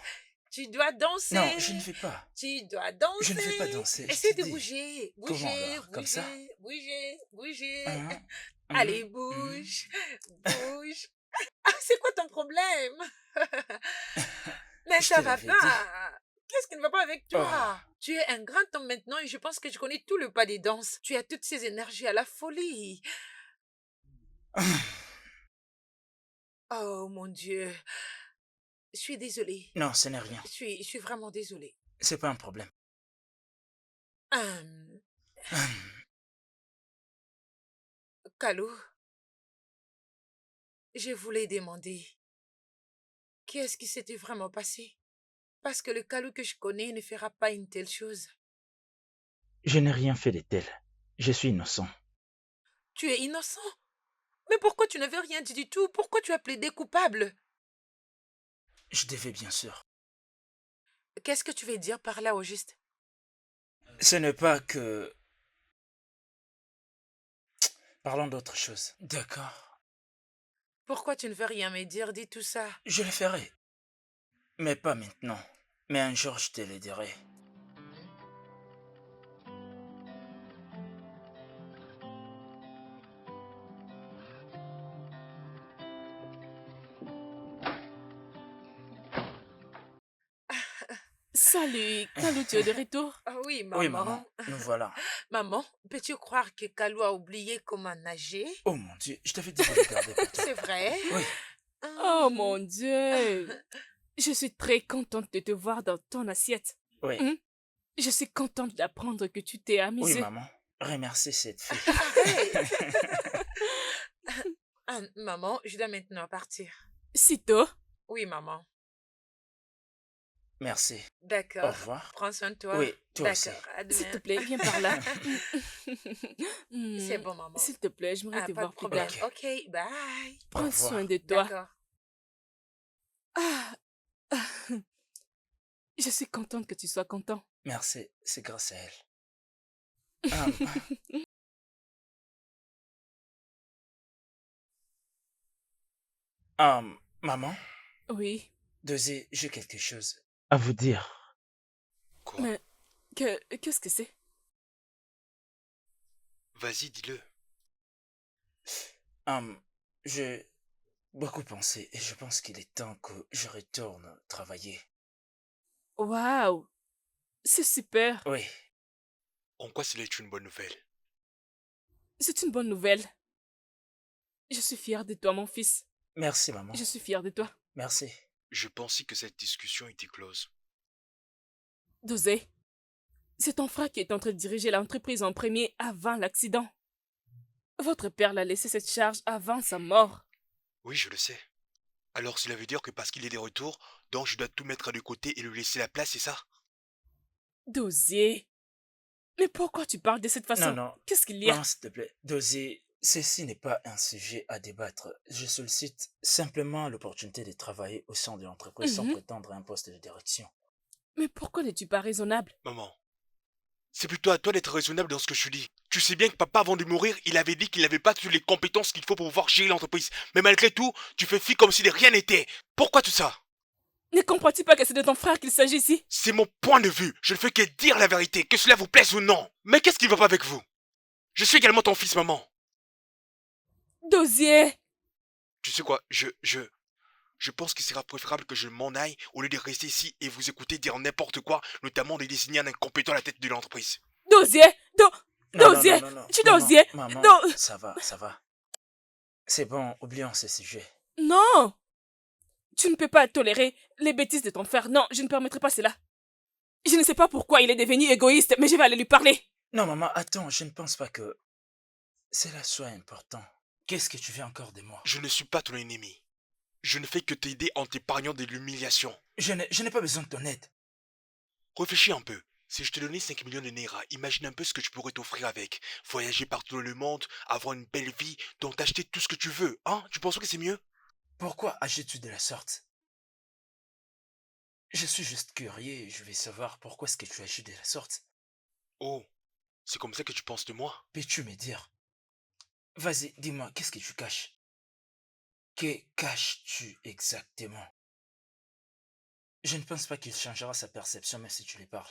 Tu dois danser. Non, je ne vais pas. Tu dois danser. Je ne vais pas danser. Essaie de bouger. Comment Bouger, alors? Comme ça? bouger. Allez, bouge. Bouge. Ah, c'est quoi ton problème? Mais Je ça te va l'avais dit. pas. Qu'est-ce qui ne va pas avec Oh. toi? Tu es un grand homme maintenant et je pense que je connais tout le pas des danses. Tu as toutes ces énergies à la folie. Oh mon Dieu. Je suis désolée. Non, ce n'est rien. Je suis vraiment désolée. C'est pas un problème. Hum, Kalou, je voulais demander, qu'est-ce qui s'était vraiment passé? Parce que le Kalou que je connais ne fera pas une telle chose. Je n'ai rien fait de tel. Je suis innocent. Tu es innocent. Mais pourquoi tu n'avais rien dit du tout? Pourquoi tu as plaidé coupable? Je devais bien sûr. Qu'est-ce que tu veux dire par là au juste? Ce n'est pas que... Parlons d'autre chose. D'accord. Pourquoi tu ne veux rien me dire? Dis tout ça. Je le ferai. Mais pas maintenant. Mais un jour, je te le dirai. Salut, Kalou, tu es de retour? Ah oui, Oui, maman. maman. Nous voilà. Maman, peux-tu croire que Kalou a oublié comment nager? Oh mon Dieu, je t'avais dit de regarder pour toi. C'est vrai? Oui. Oh mon Dieu! Je suis très contente de te voir dans ton assiette. Oui. Hum, Je suis contente d'apprendre que tu t'es Oui, amusé. maman. Remercie cette fille. Arrête. Maman, je dois maintenant partir. Sitôt, Oui, maman. Merci. Au D'accord. revoir. Prends soin de toi. Oui, toi aussi. D'accord. À s'il te demain. plaît, viens par là. C'est bon, maman. S'il te plaît, j'aimerais Ah, te pas de voir plus problème. tard. Ok. Ok, bye. Au Prends revoir. soin de toi. D'accord. Ah, ah, je suis contente que tu sois content. Merci, c'est grâce à elle. Maman, Oui, Dosé, j'ai quelque chose à vous dire. Quoi? mais qu'est-ce que c'est? Vas-y, dis-le. J'ai beaucoup pensé et je pense qu'il est temps que je retourne travailler. Waouh, c'est super. Oui, En quoi cela est une bonne nouvelle? C'est une bonne nouvelle. Je suis fière de toi, mon fils. merci maman. Je suis fière de toi. Merci. Je pensais que cette discussion était close. Dosé, c'est ton frère qui est en train de diriger l'entreprise en premier avant l'accident. Votre père l'a laissé cette charge avant sa mort. Oui, je le sais. Alors cela veut dire que parce qu'il est de retour, donc je dois tout mettre de côté et lui laisser la place, c'est ça? Dosier, mais pourquoi tu parles de cette façon? Non, non. Qu'est-ce qu'il y a? Non, s'il te plaît. Dosé, ceci n'est pas un sujet à débattre. Je sollicite simplement l'opportunité de travailler au sein de l'entreprise sans Mhm. prétendre à un poste de direction. Mais pourquoi n'es-tu pas raisonnable? Maman, c'est plutôt à toi d'être raisonnable dans ce que je dis. Tu sais bien que papa, avant de mourir, il avait dit qu'il n'avait pas toutes les compétences qu'il faut pour pouvoir gérer l'entreprise. Mais malgré tout, tu fais fi comme si de rien n'était. Pourquoi tout ça? Ne comprends-tu pas que c'est de ton frère qu'il s'agit ici? C'est mon point de vue. Je ne fais que dire la vérité, que cela vous plaise ou non. Mais qu'est-ce qui ne va pas avec vous? Je suis également ton fils, maman. Dosier! Tu sais quoi, je pense qu'il sera préférable que je m'en aille au lieu de rester ici et vous écouter dire n'importe quoi, notamment de désigner un incompétent à la tête de l'entreprise. Dosier! Dosier! Tu Maman, Dosier! maman, Non! ça va, ça va. C'est bon, oublions ce sujet. Non! Tu ne peux pas tolérer les bêtises de ton frère. Non, je ne permettrai pas cela. Je ne sais pas pourquoi il est devenu égoïste, mais je vais aller lui parler. Non, maman, attends, je ne pense pas que cela soit important. Qu'est-ce que tu veux encore de moi? Je ne suis pas ton ennemi. Je ne fais que t'aider en t'épargnant de l'humiliation. Je n'ai pas besoin de ton aide. Réfléchis un peu. Si je te donnais 5 millions de Naira, imagine un peu ce que je pourrais t'offrir avec. Voyager partout dans le monde, avoir une belle vie, donc t'acheter tout ce que tu veux, hein? Tu penses que c'est mieux? Pourquoi agis-tu de la sorte? Je suis juste curieux et je veux savoir pourquoi est-ce que tu agis de la sorte. Oh, c'est comme ça que tu penses de moi? Peux-tu me dire? Vas-y, dis-moi, qu'est-ce que tu caches? Que caches-tu exactement? Je ne pense pas qu'il changera sa perception même si tu lui parles.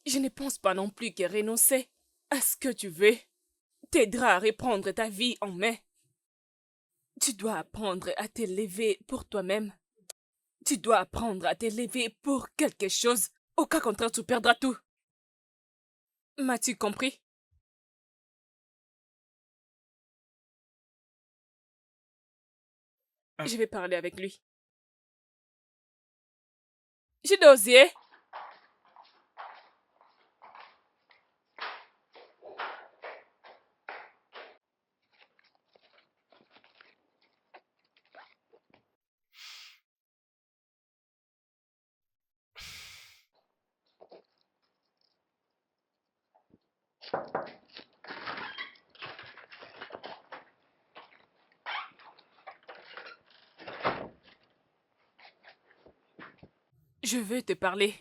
Je ne pense pas non plus que renoncer à ce que tu veux t'aidera à reprendre ta vie en main. Tu dois apprendre à t'élever pour toi-même. Tu dois apprendre à t'élever pour quelque chose. Au cas contraire, tu perdras tout. M'as-tu compris? Je vais parler avec lui. J'ai dosé. Je veux te parler.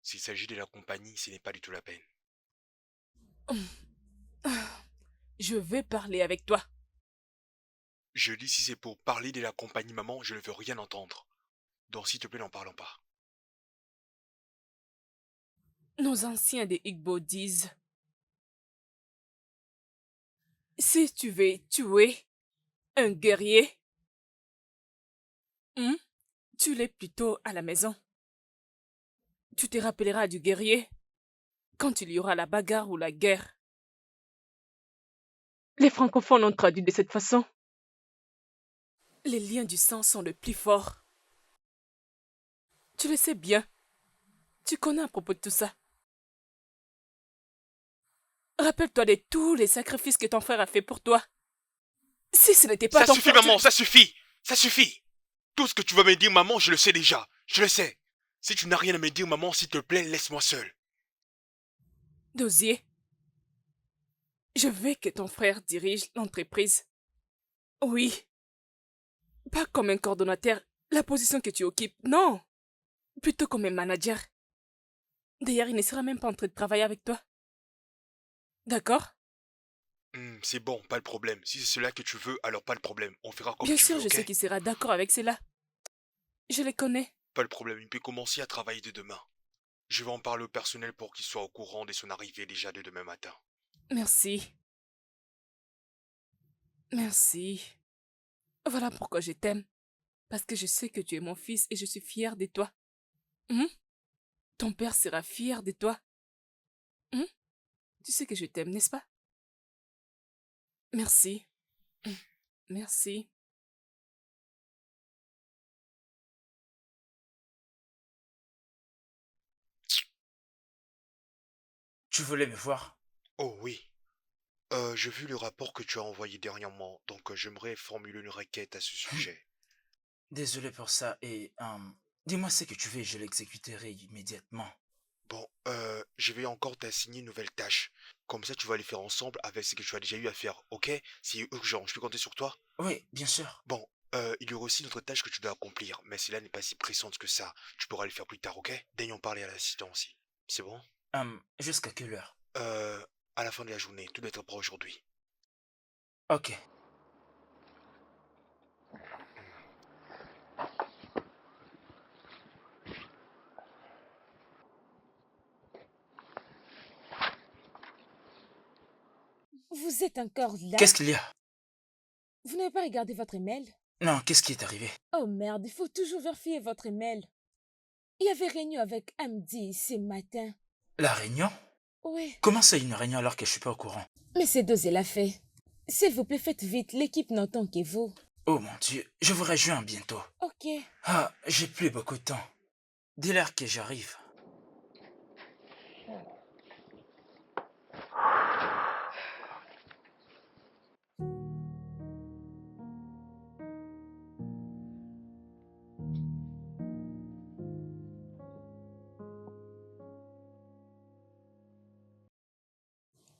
S'il s'agit de la compagnie, ce n'est pas du tout la peine. Je veux parler avec toi. Je dis si c'est pour parler de la compagnie maman, je ne veux rien entendre. Donc s'il te plaît, n'en parlons pas. Nos anciens des Igbo disent, si tu veux tuer un guerrier, tu l'es plutôt à la maison. Tu te rappelleras du guerrier quand il y aura la bagarre ou la guerre. Les francophones ont traduit de cette façon. Les liens du sang sont les plus forts. Tu le sais bien. Tu connais à propos de tout ça. Rappelle-toi de tous les sacrifices que ton frère a fait pour toi. Si ce n'était pas Ça ton suffit, frère, maman, ça suffit. Ça suffit. Tout ce que tu vas me dire, maman, je le sais déjà. Je le sais. Si tu n'as rien à me dire, maman, s'il te plaît, laisse-moi seul. Dosier, je veux que ton frère dirige l'entreprise. Oui. Pas comme un coordonnateur, la position que tu occupes, non. Plutôt comme un manager. D'ailleurs, il ne sera même pas en train de travailler avec toi. D'accord? C'est bon, pas de problème. Si c'est cela que tu veux, alors pas de problème. On fera comme Bien tu sûr, veux, je ok? sais qu'il sera d'accord avec cela. Je les connais. Pas de problème, il peut commencer à travailler de demain. Je vais en parler au personnel pour qu'il soit au courant de son arrivée déjà de demain matin. Merci. Merci. Voilà pourquoi je t'aime. Parce que je sais que tu es mon fils et je suis fière de toi. Ton père sera fier de toi. Tu sais que je t'aime, n'est-ce pas? Merci. Merci. Tu voulais me voir? Oh oui. J'ai vu le rapport que tu as envoyé dernièrement, donc j'aimerais formuler une requête à ce sujet. Désolé pour ça et dis-moi ce que tu veux et je l'exécuterai immédiatement. Bon, je vais encore t'assigner une nouvelle tâche. Comme ça, tu vas les faire ensemble avec ce que tu as déjà eu à faire, ok? C'est urgent, je peux compter sur toi? Oui, bien sûr. Bon, il y aura aussi une autre tâche que tu dois accomplir, mais cela n'est pas si pressante que ça. Tu pourras le faire plus tard, ok? Daigne en parler à l'assistant aussi. C'est bon? Jusqu'à quelle heure? À la fin de la journée, tout doit être prêt aujourd'hui. Ok. Vous êtes encore là? Qu'est-ce qu'il y a? Vous n'avez pas regardé votre email? Non, qu'est-ce qui est arrivé? Oh merde, il faut toujours vérifier votre email. Il y avait réunion avec Amdi ce matin. La réunion? Oui. Comment ça une réunion alors que je suis pas au courant? Mais c'est Dosé l'a fait. S'il vous plaît, faites vite, l'équipe n'entend que vous. Oh mon Dieu, je vous rejoins bientôt. Ok. Ah, j'ai plus beaucoup de temps. Dis-leur que j'arrive.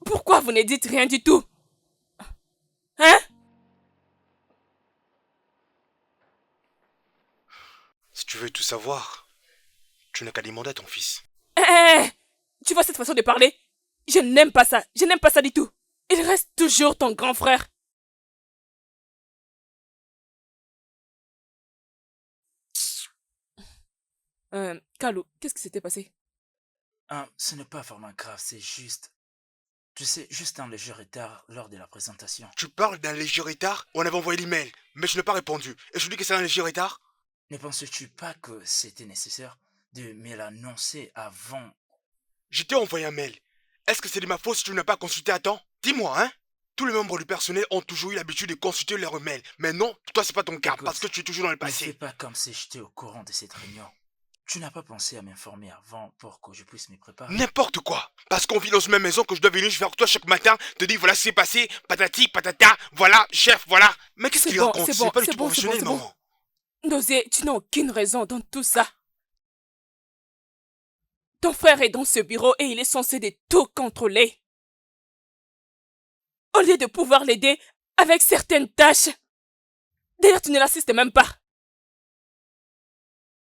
Pourquoi vous ne dites rien du tout? Hein? Si tu veux tout savoir, tu n'as qu'à demander à ton fils. Tu vois cette façon de parler? Je n'aime pas ça. Je n'aime pas ça du tout. Il reste toujours ton grand frère. Kalou, qu'est-ce qui s'était passé? Ce n'est pas vraiment grave, c'est juste... Tu sais, juste un léger retard lors de la présentation. Tu parles d'un léger retard? On avait envoyé l'email, mais je n'ai pas répondu. Et je dis que c'est un léger retard? Ne penses-tu pas que c'était nécessaire de me l'annoncer avant? Je t'ai envoyé un mail. Est-ce que c'est de ma faute si tu n'as pas consulté à temps? Dis-moi, hein? Tous les membres du personnel ont toujours eu l'habitude de consulter leurs mails. Mais non, toi c'est pas ton cas, Écoute, parce que tu es toujours dans le ne fais passé. pas comme si j'étais au courant de cette réunion. Tu n'as pas pensé à m'informer avant pour que je puisse me préparer? N'importe quoi. Parce qu'on vit dans une même maison que je dois venir vers toi chaque matin, te dire voilà ce qui s'est passé, patati, patata, voilà, chef, voilà. Mais qu'est-ce qu'il raconte? c'est bon, C'est pas du c'est tout bon, professionnel, c'est bon. maman. Dosier, tu n'as aucune raison dans tout ça. Ton frère est dans ce bureau et il est censé de tout contrôler. Au lieu de pouvoir l'aider avec certaines tâches. D'ailleurs, tu ne l'assistes même pas.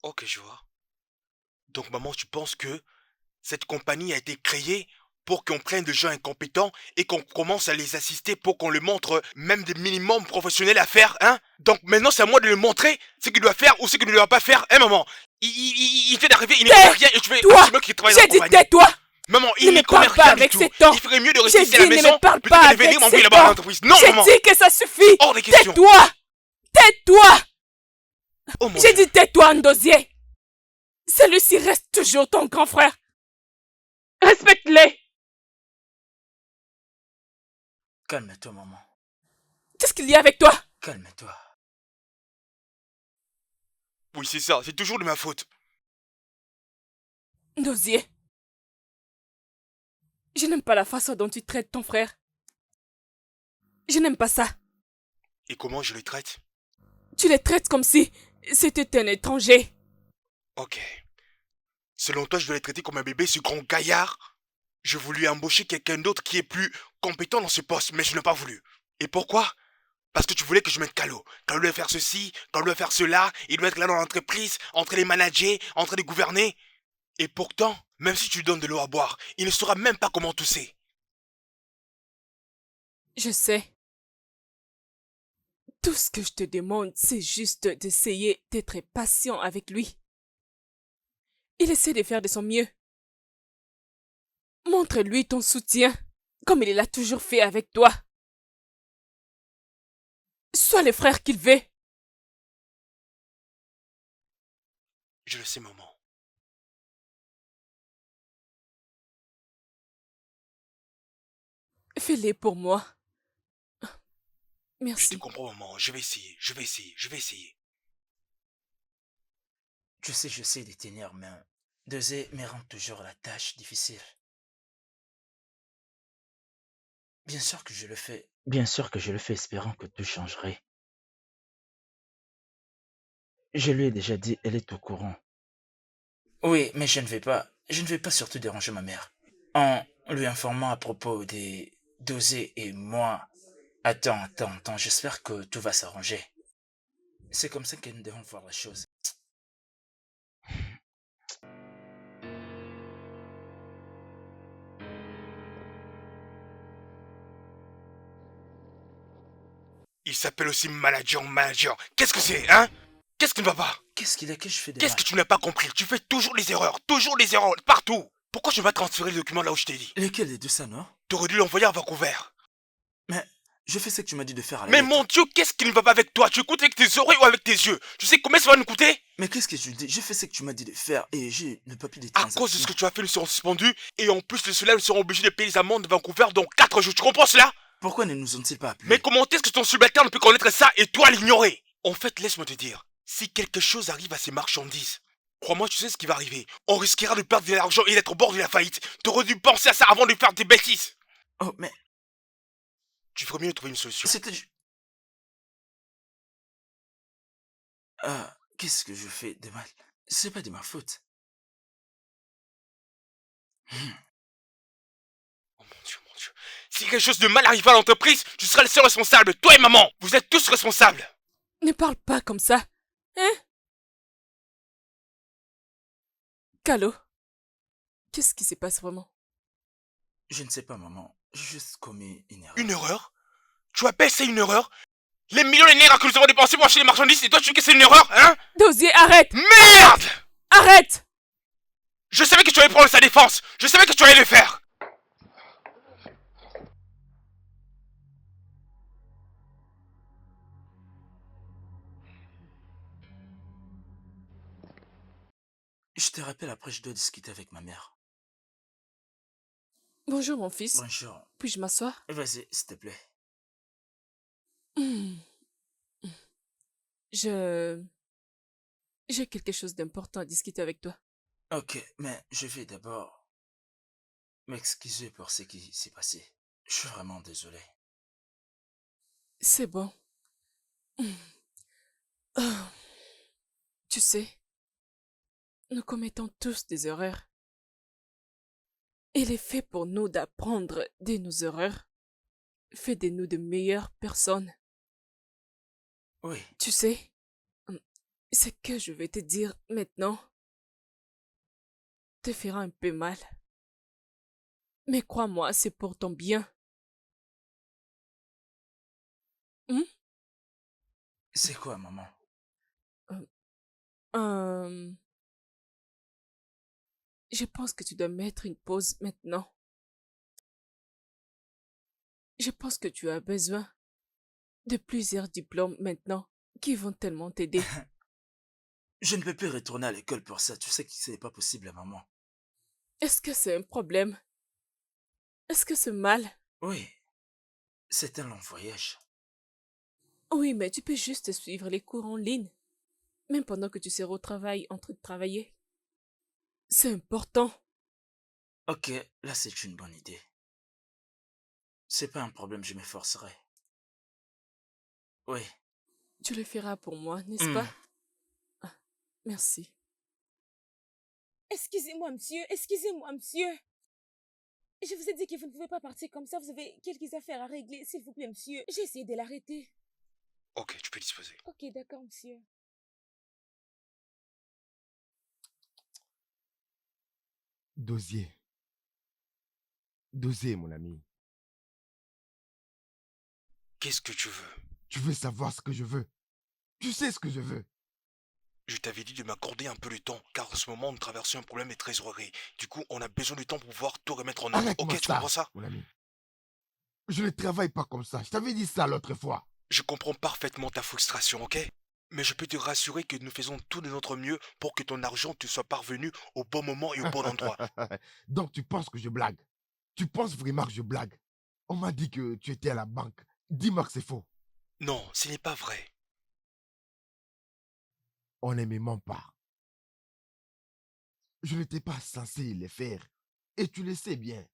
Ok, je vois. Donc maman, tu penses que cette compagnie a été créée pour qu'on prenne des gens incompétents et qu'on commence à les assister pour qu'on leur montre même des minimums professionnels à faire, hein? Donc maintenant c'est à moi de lui montrer ce qu'il doit faire ou ce qu'il ne doit pas faire, hein maman? Il vient d'arriver, il ne connaît rien et tu fais Toi, qui travaille dans la j'ai dit compagnie. tais-toi. Maman, Ne il me n'y connaît parle pas rien du avec tout. ces temps. Il ferait mieux de J'ai rester ici à la dit ne maison me parle plutôt pas que de venir avec m'envoyer ces là-bas à temps. l'entreprise. Non J'ai maman! dit que ça suffit. Hors des questions. Tais-toi. Tais-toi. Oh mon J'ai Dieu. dit tais-toi, Ndosier. Celui-ci reste toujours ton grand frère. Respecte-les. Calme-toi, maman. Qu'est-ce qu'il y a avec toi? Calme-toi. Oui, c'est ça, c'est toujours de ma faute. Ndosier. Je n'aime pas la façon dont tu traites ton frère. Je n'aime pas ça. Et comment je les traite? Tu les traites comme si c'était un étranger. Ok. Selon toi, je dois les traiter comme un bébé, ce grand gaillard? Je voulais embaucher quelqu'un d'autre qui est plus compétent dans ce poste, mais je n'ai pas voulu. Et pourquoi? Parce que tu voulais que je mette Calo. Calo doit faire ceci, Calo doit faire cela, il doit être là dans l'entreprise, en train de manager, en train de gouverner. Et pourtant, même si tu lui donnes de l'eau à boire, il ne saura même pas comment tousser. Je sais. Tout ce que je te demande, c'est juste d'essayer d'être patient avec lui. Il essaie de faire de son mieux. Montre-lui ton soutien, comme il l'a toujours fait avec toi. Sois le frère qu'il veut. Je le sais, maman. Fais-le pour moi. Je te Merci. comprends, maman. Je vais essayer, je vais essayer, je vais essayer. Tu sais, je sais de tenir, mais Dosé me rend toujours la tâche difficile. Bien sûr que je le fais. Bien sûr que je le fais espérant que tout changerait. Je lui ai déjà dit, elle est au courant. Oui, mais je ne vais pas surtout déranger ma mère. En lui informant à propos des Dosé et moi. Attends, j'espère que tout va s'arranger. C'est comme ça que nous devons voir la chose. Il s'appelle aussi manager. Qu'est-ce que c'est, hein? Qu'est-ce qui ne va pas? Qu'est-ce qu'il a que je fais de Qu'est-ce mal? que tu n'as pas compris? Tu fais toujours des erreurs, partout. Pourquoi je vais transférer le document là où je t'ai dit? Lequel des deux ça, non? T'aurais dû l'envoyer à Vancouver. Mais je fais ce que tu m'as dit de faire à la Mais lettre. mon Dieu, qu'est-ce qui ne va pas avec toi? Tu écoutes avec tes oreilles ou avec tes yeux? Tu sais combien ça va nous coûter? Mais qu'est-ce que je dis? Je fais ce que tu m'as dit de faire et j'ai le papier des À transactions. cause de ce que tu as fait, nous serons suspendus. Et en plus de cela, nous serons obligés de payer les amendes de Vancouver dans 4 jours. Tu comprends cela? Pourquoi ne nous ont-ils pas appelés? Mais comment est-ce que ton subalterne peut connaître ça et toi l'ignorer? En fait, laisse-moi te dire. Si quelque chose arrive à ces marchandises, crois-moi, tu sais ce qui va arriver. On risquera de perdre de l'argent et d'être au bord de la faillite. T'aurais dû penser à ça avant de faire des bêtises. Oh, mais Tu ferais mieux de trouver une solution. c'était... Ah, qu'est-ce que je fais de mal? C'est pas de ma faute. Oh mon Dieu. Si quelque chose de mal arrive à l'entreprise, tu seras le seul responsable. Toi et maman, vous êtes tous responsables. Ne parle pas comme ça. Hein? Calo, qu'est-ce qui se passe vraiment? Je ne sais pas, maman. J'ai juste commis une erreur. Une erreur? Tu appelles ça une erreur? Les millions de nerfs que nous avons dépensés pour acheter les marchandises, et toi tu dis que c'est une erreur, hein? Dosier, arrête! Merde! Arrête! Je savais que tu allais prendre sa défense. Je savais que tu allais le faire. Je te rappelle après, je dois discuter avec ma mère. Bonjour, mon fils. Bonjour. Puis-je m'asseoir? Vas-y, s'il te plaît. Hmm, Je... J'ai quelque chose d'important à discuter avec toi. Ok, mais je vais d'abord m'excuser pour ce qui s'est passé. Je suis vraiment désolé. C'est bon. Ah, tu sais, nous commettons tous des erreurs. Il est fait pour nous d'apprendre de nos erreurs. Fait de nous de meilleures personnes. Oui, Tu sais, ce que je vais te dire maintenant te fera un peu mal. Mais crois-moi, c'est pour ton bien. Hmm? c'est quoi, maman? Euh, euh, je pense que tu dois mettre une pause maintenant. Je pense que tu as besoin de plusieurs diplômes maintenant qui vont tellement t'aider. Je ne peux plus retourner à l'école pour ça. Tu sais que ce n'est pas possible, maman. Est-ce que c'est un problème? Est-ce que c'est mal? Oui, c'est un long voyage. Oui, mais tu peux juste suivre les cours en ligne, même pendant que tu seras au travail en train de travailler. C'est important. Ok, là c'est une bonne idée. C'est pas un problème, je m'efforcerai. Oui. Tu le feras pour moi, n'est-ce Hmm. pas? Ah, merci. Excusez-moi, monsieur. Excusez-moi, monsieur. Je vous ai dit que vous ne pouvez pas partir comme ça. Vous avez quelques affaires à régler. S'il vous plaît, monsieur. J'ai essayé de l'arrêter. Ok, tu peux disposer. Ok, d'accord, monsieur. Dosier. Dosier, mon ami. Qu'est-ce que tu veux? Tu veux savoir ce que je veux? Tu sais ce que je veux. Je t'avais dit de m'accorder un peu de temps, car en ce moment, nous traversons un problème de trésorerie. Du coup, on a besoin de temps pour pouvoir tout remettre en ordre. Arrête-moi Ok, tu ça, comprends ça? mon ami. Je ne travaille pas comme ça. Je t'avais dit ça l'autre fois. Je comprends parfaitement ta frustration, ok? Mais je peux te rassurer que nous faisons tout de notre mieux pour que ton argent te soit parvenu au bon moment et au bon endroit. Donc tu penses que je blague? Tu penses vraiment que je blague? On m'a dit que tu étais à la banque. Dis-moi que c'est faux. Non, ce n'est pas vrai. On ne me ment pas. Je n'étais pas censé les faire. Et tu le sais bien.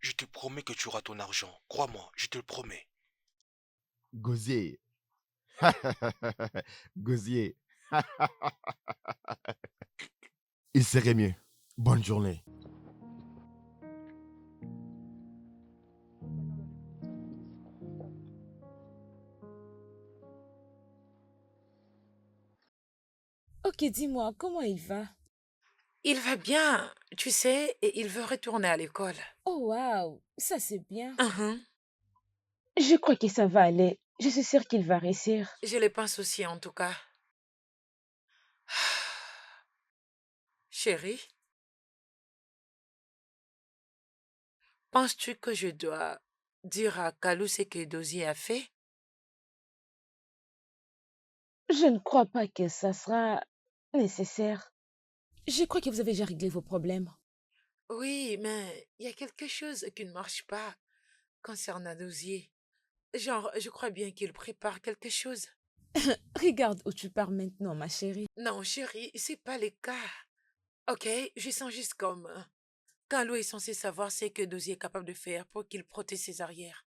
Je te promets que tu auras ton argent. Crois-moi, je te le promets. Gosier. Gosier. Il serait mieux. Bonne journée. Ok, dis-moi, comment il va? Il va bien, tu sais, et il veut retourner à l'école. Oh, waouh, ça c'est bien. Mhm. Je crois que ça va aller. Je suis sûre qu'il va réussir. Je le pense aussi, en tout cas. Chérie, penses-tu que je dois dire à Kalou ce que Dozie a fait? Je ne crois pas que ça sera nécessaire. Je crois que vous avez déjà réglé vos problèmes. Oui, mais il y a quelque chose qui ne marche pas concernant Dozier. Genre, je crois bien qu'il prépare quelque chose. Regarde où tu pars maintenant, ma chérie. Non, chérie, c'est pas le cas. Ok, je sens juste comme Kalou est censé savoir ce que Dozier est capable de faire pour qu'il protège ses arrières.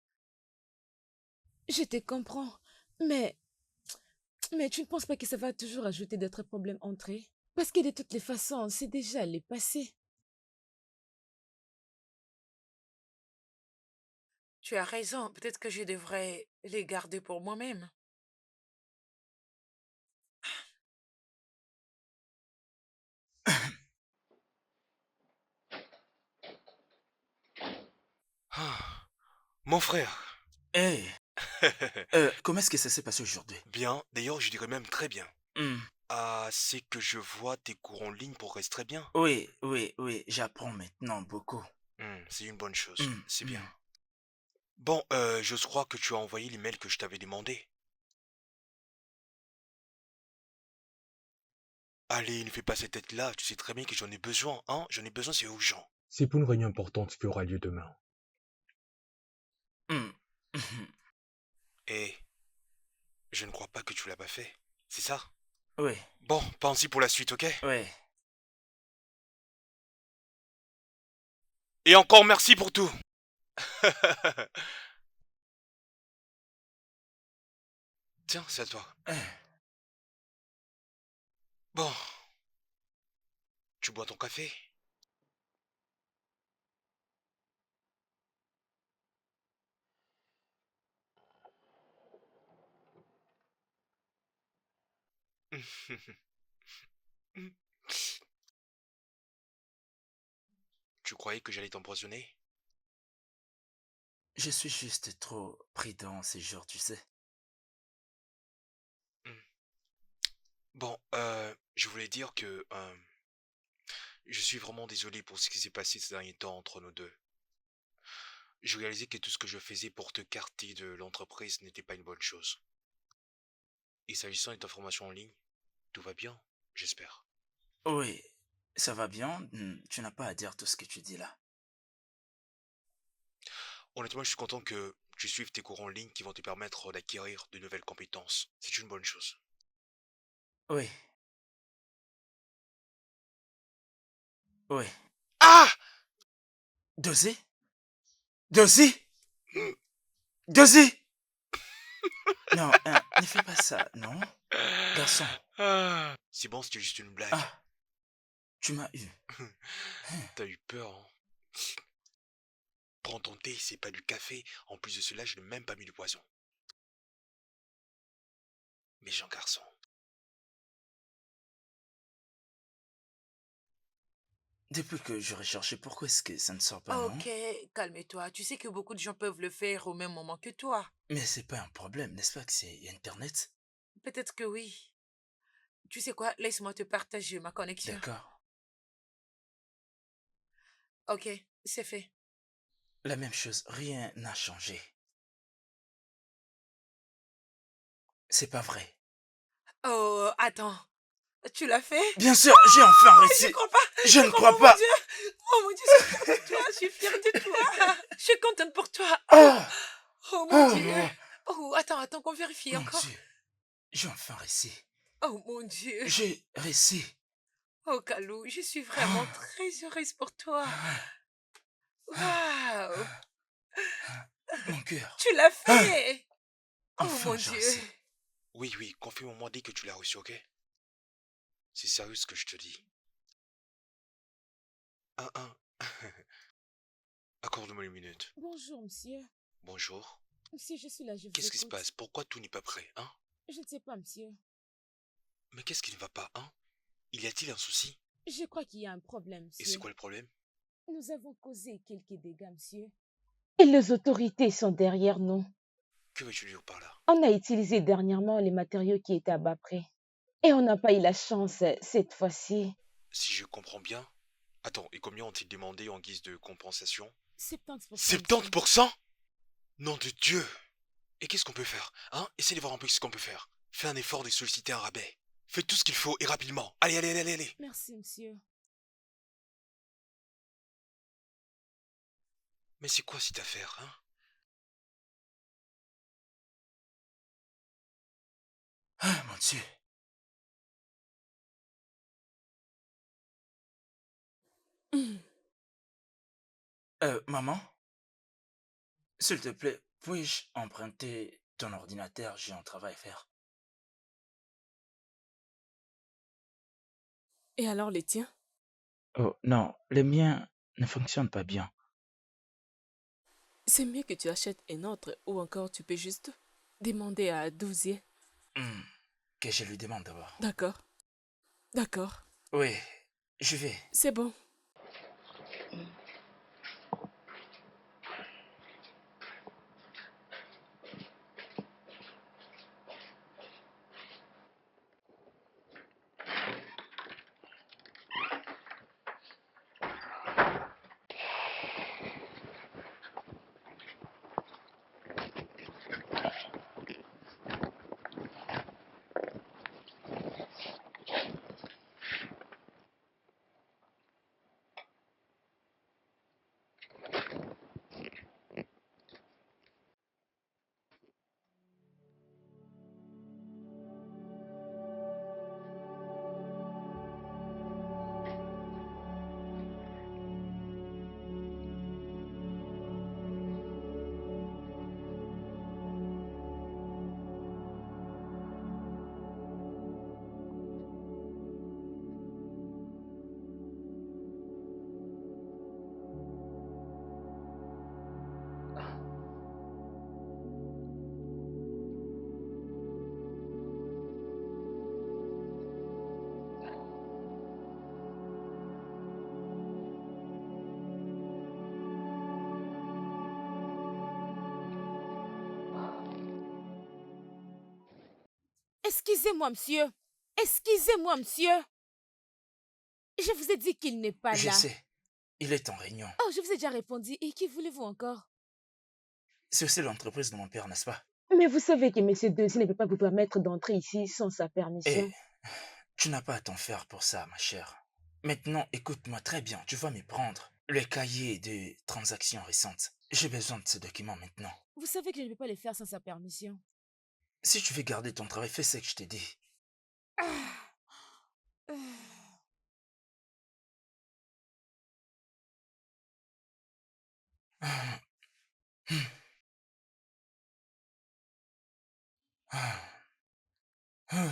Je te comprends, mais, mais tu ne penses pas que ça va toujours ajouter d'autres problèmes entre eux? Parce que de toutes les façons, c'est déjà le passé. Tu as raison, peut-être que je devrais les garder pour moi-même. Ah, mon frère. Hé, comment est-ce que ça s'est passé aujourd'hui? Bien, d'ailleurs, je dirais même très bien. Hmm. Ah, c'est que je vois tes cours en ligne progressent très bien. Oui, oui, oui, j'apprends maintenant beaucoup. C'est une bonne chose, Hmm, c'est hmm. bien. Bon, je crois que tu as envoyé l'email que je t'avais demandé. Allez, ne fais pas cette tête-là, tu sais très bien que j'en ai besoin, hein? J'en ai besoin, c'est urgent. C'est pour une réunion importante qui aura lieu demain. Hmm. Mhm. Et je ne crois pas que tu l'as pas fait, c'est ça? Oui, Bon, pense-y pour la suite, ok? oui. Et encore merci pour tout. Tiens, c'est à toi. Bon, tu bois ton café? Tu croyais que j'allais t'empoisonner? Je suis juste trop pris dans ces jours, tu sais. Bon, je voulais dire que je suis vraiment désolé pour ce qui s'est passé ces derniers temps entre nous deux. Je réalisais que tout ce que je faisais pour te carter de l'entreprise n'était pas une bonne chose. Et s'agissant de ta formation en ligne, tout va bien, j'espère. Oui, ça va bien. Tu n'as pas à dire tout ce que tu dis là. Honnêtement, je suis content que tu suives tes cours en ligne qui vont te permettre d'acquérir de nouvelles compétences. C'est une bonne chose. Oui, oui. Ah! Dosé? Dosé? Dosé? Non, ne fais pas ça, non? Garçon. Ah! C'est bon, c'était juste une blague. Ah, tu m'as eu. T'as eu peur, hein? Prends ton thé, c'est pas du café. En plus de cela, je n'ai même pas mis de poison. Méchant garçon. Depuis que j'aurais cherché, pourquoi est-ce que ça ne sort pas, non? Ok, calme-toi. Tu sais que beaucoup de gens peuvent le faire au même moment que toi. Mais c'est pas un problème, n'est-ce pas que c'est Internet? Peut-être que oui. Tu sais quoi? Laisse-moi te partager ma connexion. D'accord. Ok, c'est fait. La même chose, rien n'a changé. C'est pas vrai. Oh, attends. Tu l'as fait? Bien sûr, j'ai enfin Je réussi. crois pas. Je ne crois Oh mon pas. Dieu. Oh mon Dieu, je suis fière de toi. Je suis fière de toi. Je suis contente pour toi. Ah, Oh mon oh, Dieu. oh, Oh, attends qu'on vérifie mon encore. Dieu, j'ai enfin réussi. Oh mon Dieu. J'ai réussi. Oh, Kalou, je suis vraiment très heureuse pour toi. Waouh. Mon cœur. Tu l'as fait. Oh Enfin, mon j'ai Dieu. réussi. Oui, confirme-moi dès que tu l'as reçu, ok? C'est sérieux ce que je te dis. Un. Accorde-moi une minute. Bonjour, monsieur. Bonjour. Monsieur, je suis là, je vous Qu'est-ce qui se écoute. passe? Pourquoi tout n'est pas prêt, hein? Je ne sais pas, monsieur. Mais qu'est-ce qui ne va pas, hein? Y a-t-il un souci? Je crois qu'il y a un problème, Et c'est monsieur. quoi le problème? Nous avons causé quelques dégâts, monsieur. Et les autorités sont derrière nous. Que veux-tu dire par là? On a utilisé dernièrement les matériaux qui étaient à bas prix. Et on n'a pas eu la chance cette fois-ci. Si je comprends bien... Attends, et combien ont-ils demandé en guise de compensation? 70%. monsieur. 70%? Nom de Dieu! Et qu'est-ce qu'on peut faire, hein? Essaye de voir un peu ce qu'on peut faire. Fais un effort de solliciter un rabais. Fais tout ce qu'il faut et rapidement. Allez. Merci, monsieur. Mais c'est quoi cette affaire, hein? Ah, mon Dieu. Maman, s'il te plaît, puis-je emprunter ton ordinateur? J'ai un travail à faire. Et alors les tiens? Oh, non, le mien ne fonctionne pas bien. C'est mieux que tu achètes un autre ou encore tu peux juste demander à Douzier. Hmm, que je lui demande d'abord. D'accord. D'accord. Oui, je vais. C'est bon. Excusez-moi, monsieur. Excusez-moi, monsieur. Je vous ai dit qu'il n'est pas Je là. sais, il est en réunion. Oh, je vous ai déjà répondu. Et qui voulez-vous encore? C'est aussi l'entreprise de mon père, n'est-ce pas? Mais vous savez que monsieur Deuxier ne peut pas vous permettre d'entrer ici sans sa Et permission. tu n'as pas à t'en faire pour ça, ma chère. Maintenant, écoute-moi très bien, tu vas me prendre le cahier de transactions récentes. J'ai besoin de ces documents maintenant. Vous savez que je ne peux pas les faire sans sa permission. Si tu veux garder ton travail, fais ce que je t'ai dit. Ah. Ah. Ah. Ah. Ah.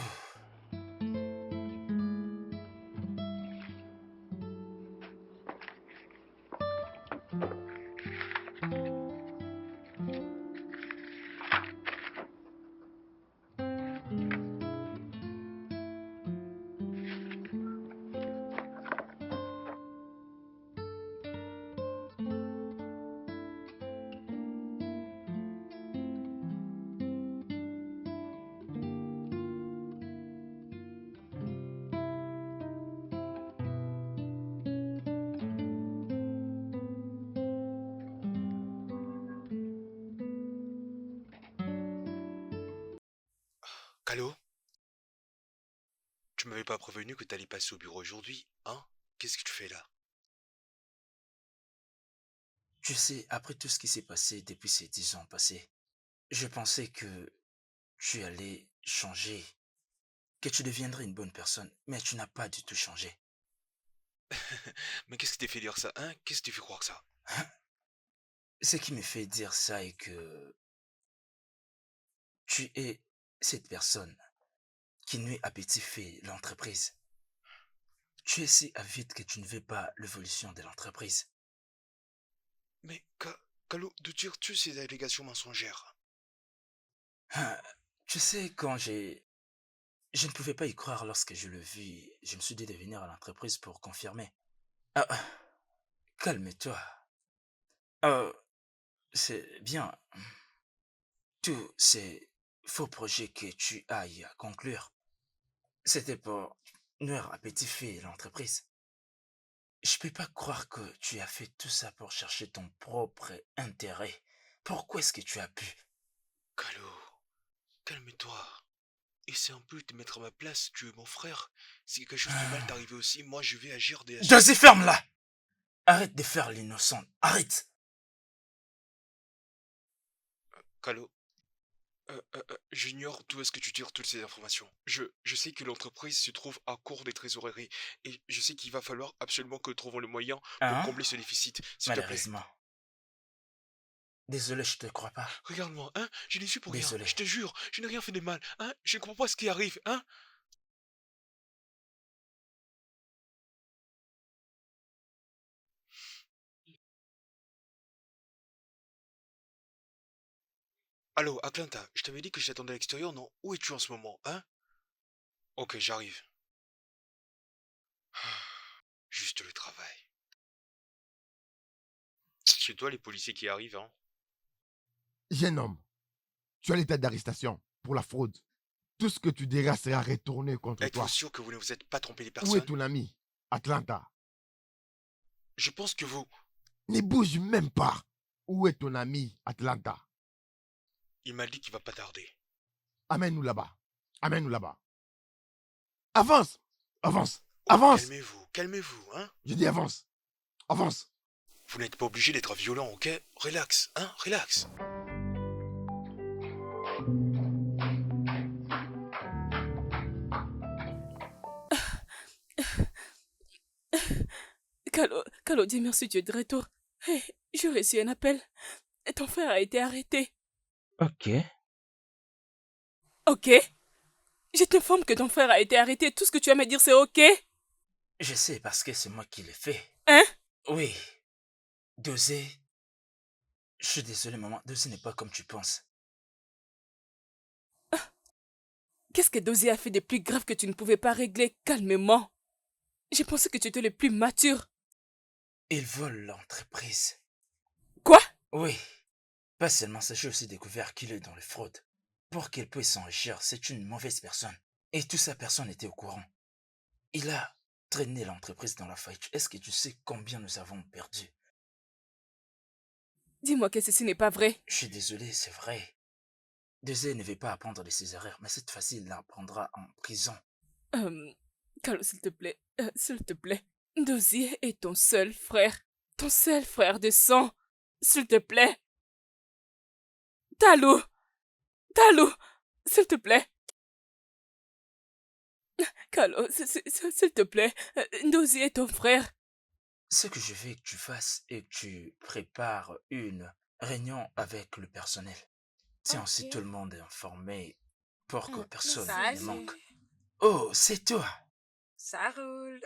Calo, tu m'avais pas prévenu que t'allais passer au bureau aujourd'hui, hein? Qu'est-ce que tu fais là? Tu sais, après tout ce qui s'est passé depuis ces 10 ans passés, je pensais que tu allais changer, que tu deviendrais une bonne personne, mais tu n'as pas du tout changé. Mais qu'est-ce qui t'a fait dire ça, hein? Qu'est-ce qui t'a fait croire ça? Ce qui me fait dire ça est que tu es cette personne qui nuit à petit feu l'entreprise. Tu es si avide que tu ne veux pas l'évolution de l'entreprise. Mais, Calo, d'où tires-tu ces allégations mensongères? Ah, tu sais, je ne pouvais pas y croire lorsque je le vis. Je me suis dit de venir à l'entreprise pour confirmer. Ah, calme-toi. Euh, c'est bien. Tous ces faux projets que tu ailles à conclure, c'était pour nuire à petit feu l'entreprise. Je peux pas croire que tu as fait tout ça pour chercher ton propre intérêt. Pourquoi est-ce que tu as pu? Calo, calme-toi. Essaie un peu de te mettre à ma place, tu es mon frère. Si quelque chose de mal t'arrive aussi, moi je vais agir des... Vas-y, ferme-la! Arrête de faire l'innocent. Arrête! Calo, j'ignore d'où est-ce que tu tires toutes ces informations. Je sais que l'entreprise se trouve à court des trésoreries et je sais qu'il va falloir absolument que nous trouvons le moyen pour Hein? combler ce déficit, s'il te plaît. Malheureusement. Désolé, je te crois pas. Regarde-moi, hein, je n'ai su pour rien, Désolé. je te jure, je n'ai rien fait de mal, hein, je ne comprends pas ce qui arrive, hein. Allô, Atlanta, je t'avais dit que je t'attendais à l'extérieur, non? Où es-tu en ce moment, hein? Ok, j'arrive. Juste le travail. C'est toi les policiers qui arrivent, hein? Jeune homme, tu as l'état d'arrestation pour la fraude. Tout ce que tu diras sera retourné contre Êtes-vous toi. sûr que vous ne vous êtes pas trompé les Où est personnes? ton ami, Atlanta? Je pense que vous... Ne bouge même pas. Où est ton ami, Atlanta? Il m'a dit qu'il va pas tarder. Amène-nous là-bas. Amène-nous là-bas. Avance. Avance. Oh, Avance. calmez-vous, hein? Je dis avance. Avance. Vous n'êtes pas obligé d'être violent, ok? Relax, hein? Relax. Calo, dis merci, tu es de retour. Hey, j'ai reçu un appel. Ton frère a été arrêté. Ok. Ok? Je t'informe que ton frère a été arrêté. Tout ce que tu as à me dire, c'est ok? Je sais parce que c'est moi qui l'ai fait. Hein? Oui. Dosé. Je suis désolé, maman. Dosé n'est pas comme tu penses. Qu'est-ce que Dozie a fait de plus grave que tu ne pouvais pas régler calmement? J'ai pensé que tu étais le plus mature. Il vole l'entreprise. Quoi? Oui. Pas seulement ça, j'ai aussi découvert qu'il est dans les fraudes. pour qu'il puisse s'enrichir, c'est une mauvaise personne. Et toute sa personne était au courant. Il a traîné l'entreprise dans la faillite. Est-ce que tu sais combien nous avons perdu? Dis-moi que ceci n'est pas vrai. Je suis désolé, c'est vrai. Désiré ne veut pas apprendre de ses erreurs, mais cette fois-ci, il l'apprendra en prison. Carlo, s'il te plaît. S'il te plaît. Dozier est ton seul frère. Ton seul frère de sang. S'il te plaît. Talou. Talou. S'il te plaît. Carlo, s'il te plaît. Dozier est ton frère. Ce que je veux que tu fasses est que tu prépares une réunion avec le personnel. C'est ainsi Ok. tout le monde est informé pour que personne Merci. ne manque. Oh, c'est toi. Ça roule.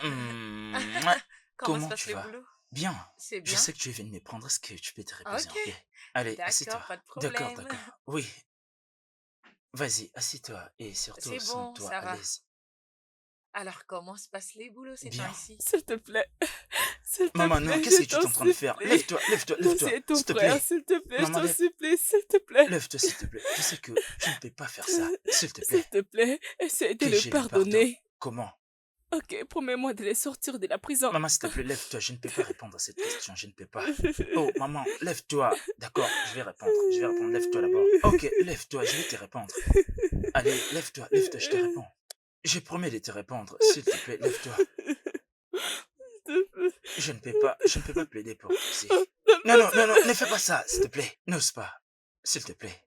Mouah. Comment se Comment passe tu le vas? boulot? Bien. C'est Je bien? sais que tu es venu me prendre. Est-ce que tu peux te reposer un Ok. peu? Allez, assieds-toi. D'accord, pas de D'accord, problème. d'accord. Oui. Vas-y, assieds-toi et surtout C'est bon, sens-toi ça à va. l'aise. Alors, comment se passent les boulots ces Bien. temps-ci? S'il te plaît. S'il te Maman, non, plaît, qu'est-ce je que tu es t'en en train de faire? supplie. Lève-toi, lève-toi, lève-toi. Dozier est ton S'il te frère, plaît. s'il te plaît, je Maman, t'en lève. supplie, s'il te plaît. Lève-toi, s'il te plaît. Je sais que tu ne peux pas faire ça. S'il te S'il plaît. te plaît, essaie de Que le je le pardonne. pardonner. Comment? Ok, promets-moi de les sortir de la prison. Maman, s'il te plaît, lève-toi. Je ne peux pas répondre à cette question. Je ne peux pas. Oh, maman, lève-toi. D'accord, je vais répondre. Je vais répondre. Lève-toi d'abord. Ok, lève-toi. Je vais te répondre. Allez, lève-toi, lève-toi. Je te réponds. Je promets de te répondre. S'il te plaît, lève-toi. Je ne peux pas plaider pour Dozier. Non, non, non, non, ne fais pas ça, s'il te plaît. N'ose pas. S'il te plaît.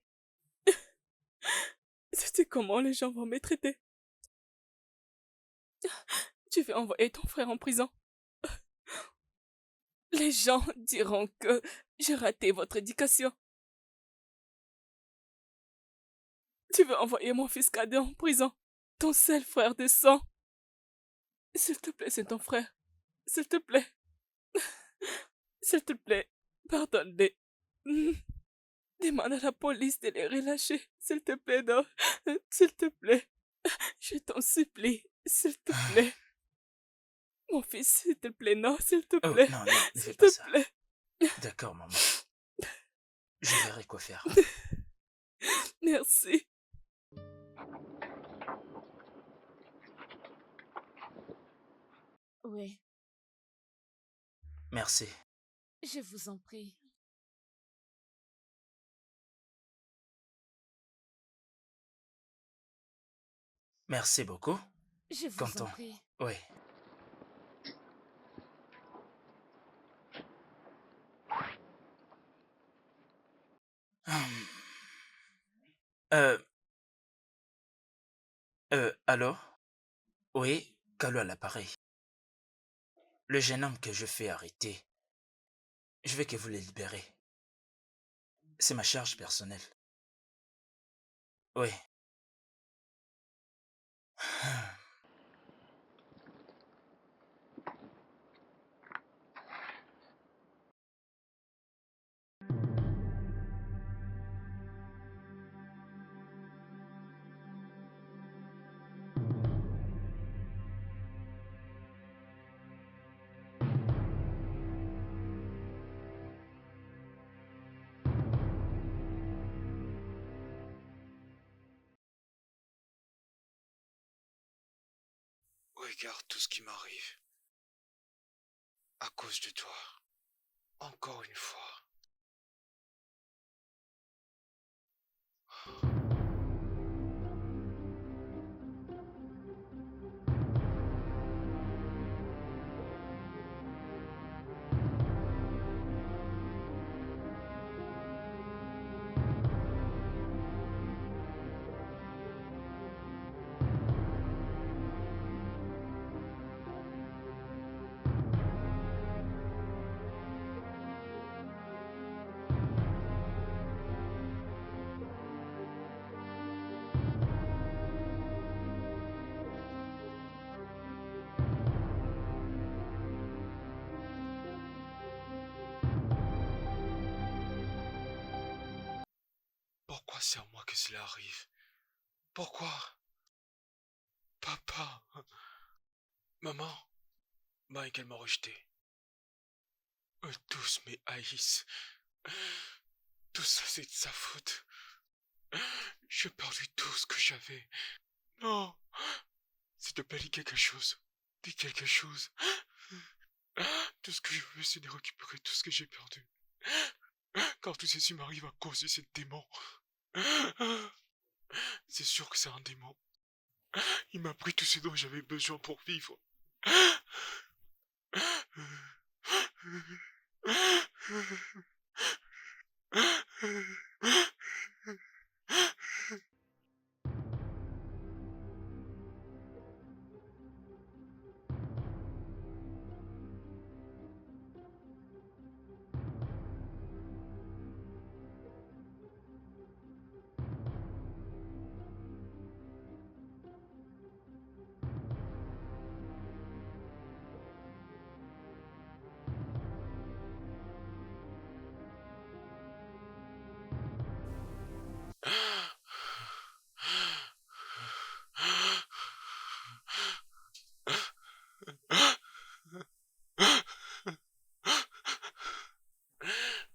C'est comment les gens vont me traiter. Tu veux envoyer ton frère en prison. Les gens diront que j'ai raté votre éducation. Tu veux envoyer mon fils cadet en prison. Ton seul frère de sang. S'il te plaît, c'est ton frère. S'il te plaît. S'il te plaît, pardonne-les. Demande à la police de les relâcher. S'il te plaît, non. S'il te plaît. Je t'en supplie. S'il te plaît. Mon fils, s'il te plaît, non, s'il te Oh, plaît. non, non, ne fais S'il pas te ça. plaît. D'accord, maman. Je verrai quoi faire. Merci. Oui, Merci. je vous en prie. Merci beaucoup. Je vous Content. en prie. Oui. Hum. Allô? Oui, Kalu à l'appareil. Le jeune homme que je fais arrêter, je veux que vous le libérez. C'est ma charge personnelle. Oui. Regarde tout ce qui m'arrive. À cause de toi. Encore une fois. Pourquoi c'est à moi que cela arrive? Pourquoi? Papa. Maman. Michael m'a rejeté. Eux tous me haïssent. Tout ça c'est de sa faute. J'ai perdu tout ce que j'avais. Non. S'il te plaît, dis quelque chose. Dis quelque chose. Tout ce que je veux, c'est de récupérer tout ce que j'ai perdu. Car tout ceci m'arrive à cause de ce démon. C'est sûr que c'est un démon. Il m'a pris tout ce dont j'avais besoin pour vivre.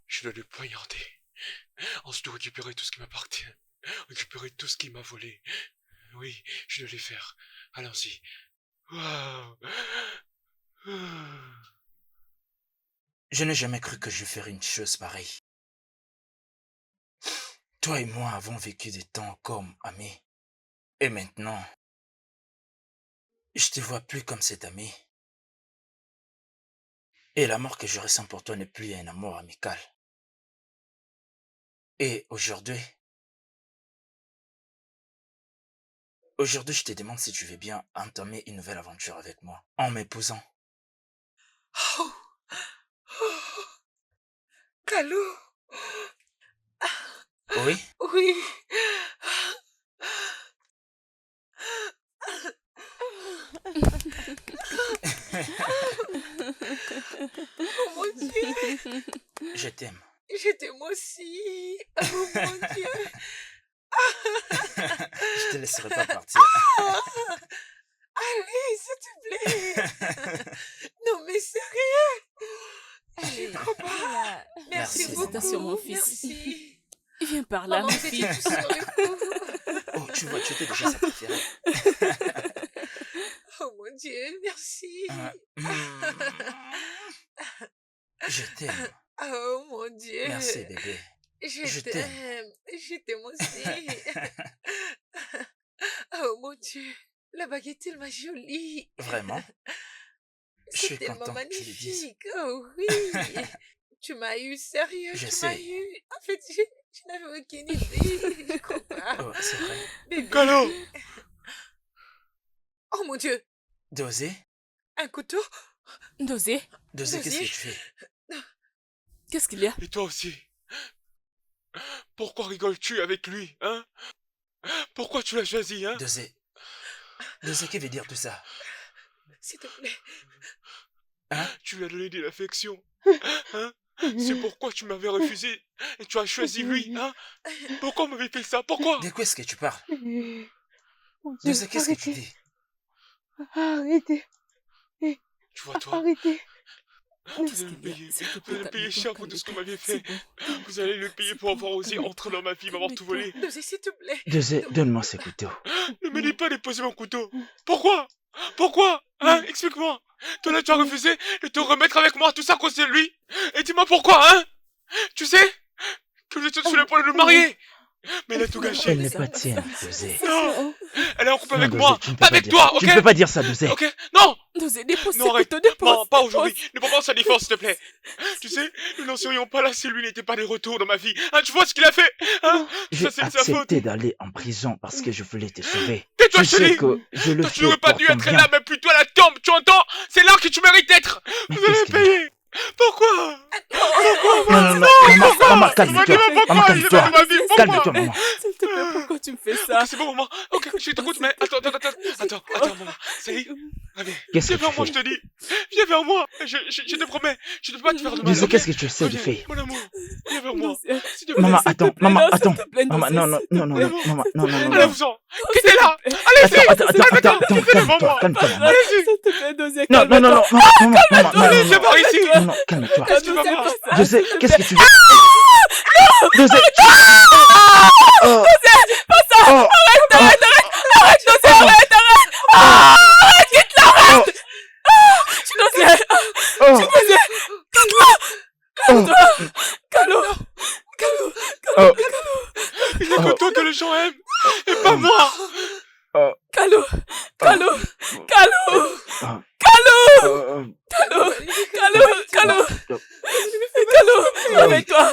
Je dois le poignarder. Ensuite de récupérer tout ce qui m'appartient. Récupérer tout ce qui m'a volé. Oui, je dois le faire. Allons-y. Waouh. Je n'ai jamais cru que je ferais une chose pareille. Toi et moi avons vécu des temps comme amis. Et maintenant, je te vois plus comme cet ami. Et l'amour que je ressens pour toi n'est plus un amour amical. Et aujourd'hui, je te demande si tu veux bien entamer une nouvelle aventure avec moi, en m'épousant. Oh, oh, Kalou. Oui? Oui. Oh mon Dieu. Je t'aime. Je t'aime aussi. Oh mon Dieu. Je te laisserai pas partir. Allez, s'il te plaît. Non, mais sérieux. J'y crois pas. Merci Merci, beaucoup. félicitations, mon fils. Merci. Viens par là, Maman, ma c'était fille. tout sur le coup. Oh, tu vois, tu étais déjà sa préférée. Oh mon Dieu, merci. Je t'aime. Oh mon Dieu. Merci, bébé. Je t'aime. t'aime. Je t'aime aussi. Oh mon Dieu. La baguette, ma jolie. Vraiment? Je suis C'est tellement content que tu le dises. magnifique. Oh oui. Tu m'as eu sérieux. Je tu sais. m'as eu. En fait, je n'avais aucune idée. Je crois pas. Oh, c'est vrai. Bébé. Kalou. Oh mon Dieu. Dosé? Un couteau. Dosé, Dosé, qu'est-ce que Dosé? tu fais? qu'est-ce qu'il y a? Et toi aussi. Pourquoi rigoles-tu avec lui, hein? Pourquoi tu l'as choisi, hein? Dosé. Dosé, que veut dire tout ça? S'il te plaît. Hein? Tu lui as donné de l'affection. Hein? C'est pourquoi tu m'avais refusé et tu as choisi lui, hein? Pourquoi on m'avait fait ça? Pourquoi? De quoi est-ce que tu parles? Mon Dieu, Dosé, qu'est-ce que tu arrêtez. dis? Arrêtez. Tu vois, toi, Arrêtez. vous Qu'est-ce allez me qu'il y a? payer. S'il te Vous plaît, allez me payer calme-toi, cher pour tout ce qu'on calme-toi. m'avait C'est fait. bon. Vous allez le payer pour avoir osé entrer dans ma vie, m'avoir tout volé. Dosé, s'il te plaît. Dosé, donne-moi ce couteau. Ne me dis pas de poser mon couteau. Pourquoi? Pourquoi? Hein? Explique-moi. Toi là, tu as refusé de te remettre avec moi, tout ça à cause de lui. Et dis-moi pourquoi, hein? Tu sais que je suis sur le point de le marier. Mais elle a tout gâché. Elle n'est pas tienne, Dosé. Non, elle est en couple Non, avec Dosé, moi, tu ne peux pas pas avec dire toi, ça. ok? Tu ne peux pas dire ça, Dosé. Ok? Non! Dosé, dépose Non, ce arrête. couteau, dépose. Non, pas dépose. aujourd'hui. Ne prends pas sa défense, s'il te plaît. Tu sais, nous n'en serions pas là si lui n'était pas de retour dans ma vie. Hein, tu vois ce qu'il a fait? Hein? J'ai Ça, c'est de sa faute. accepté d'aller en prison parce que je voulais te sauver. Tais-toi, Tu sais chérie. que je le Toi, tu fais n'aurais pas pour dû ton être bien. là, mais plutôt à la tombe, tu entends? C'est là que tu mérites d'être. Mais Vous allez qu'est-ce me qu'il y a? payer. Pourquoi? Non, maman, calme-toi. Maman, calme-toi. Calme-toi, maman. S'il te plaît, pourquoi tu me fais ça? Ok, c'est bon, maman. Ok, je t'écoute, mais attends, maman. Ça y est. Allez, Qu'est-ce viens que vers tu moi, je fais? te dis. Viens vers moi. Je te promets. Je ne peux pas te faire de mal. Dosé, ok? qu'est-ce que tu essaies de Reviens, faire? mon amour. Viens vers moi. Dosé, S'il te plaît. Maman, s'il te attends, plaît, maman, non, s'il attends. te plaît, Maman, Dosé, non, non, s'il te non, non, plaît. non, maman, non, non, non, non. Allez-vous-en. Quittez là. Allez-y. Attends, calme-toi, maman. Allez-y. S'il te plaît, Dosé, Non, non, non, non, maman, maman, non, Allez, non, viens par ici. non, non, calme-toi. Qu'est-ce que tu vas Dosé, voir? pas ça, Dosé, s'il te qu'est-ce que plaît. tu veux? Dosé. Oh. Pas ça, que toi que les gens aiment, et pas moi. Calo, Calo, Calo, Ah, Calo, euh, Calo, Calo, Calo, Calo, réveille-toi,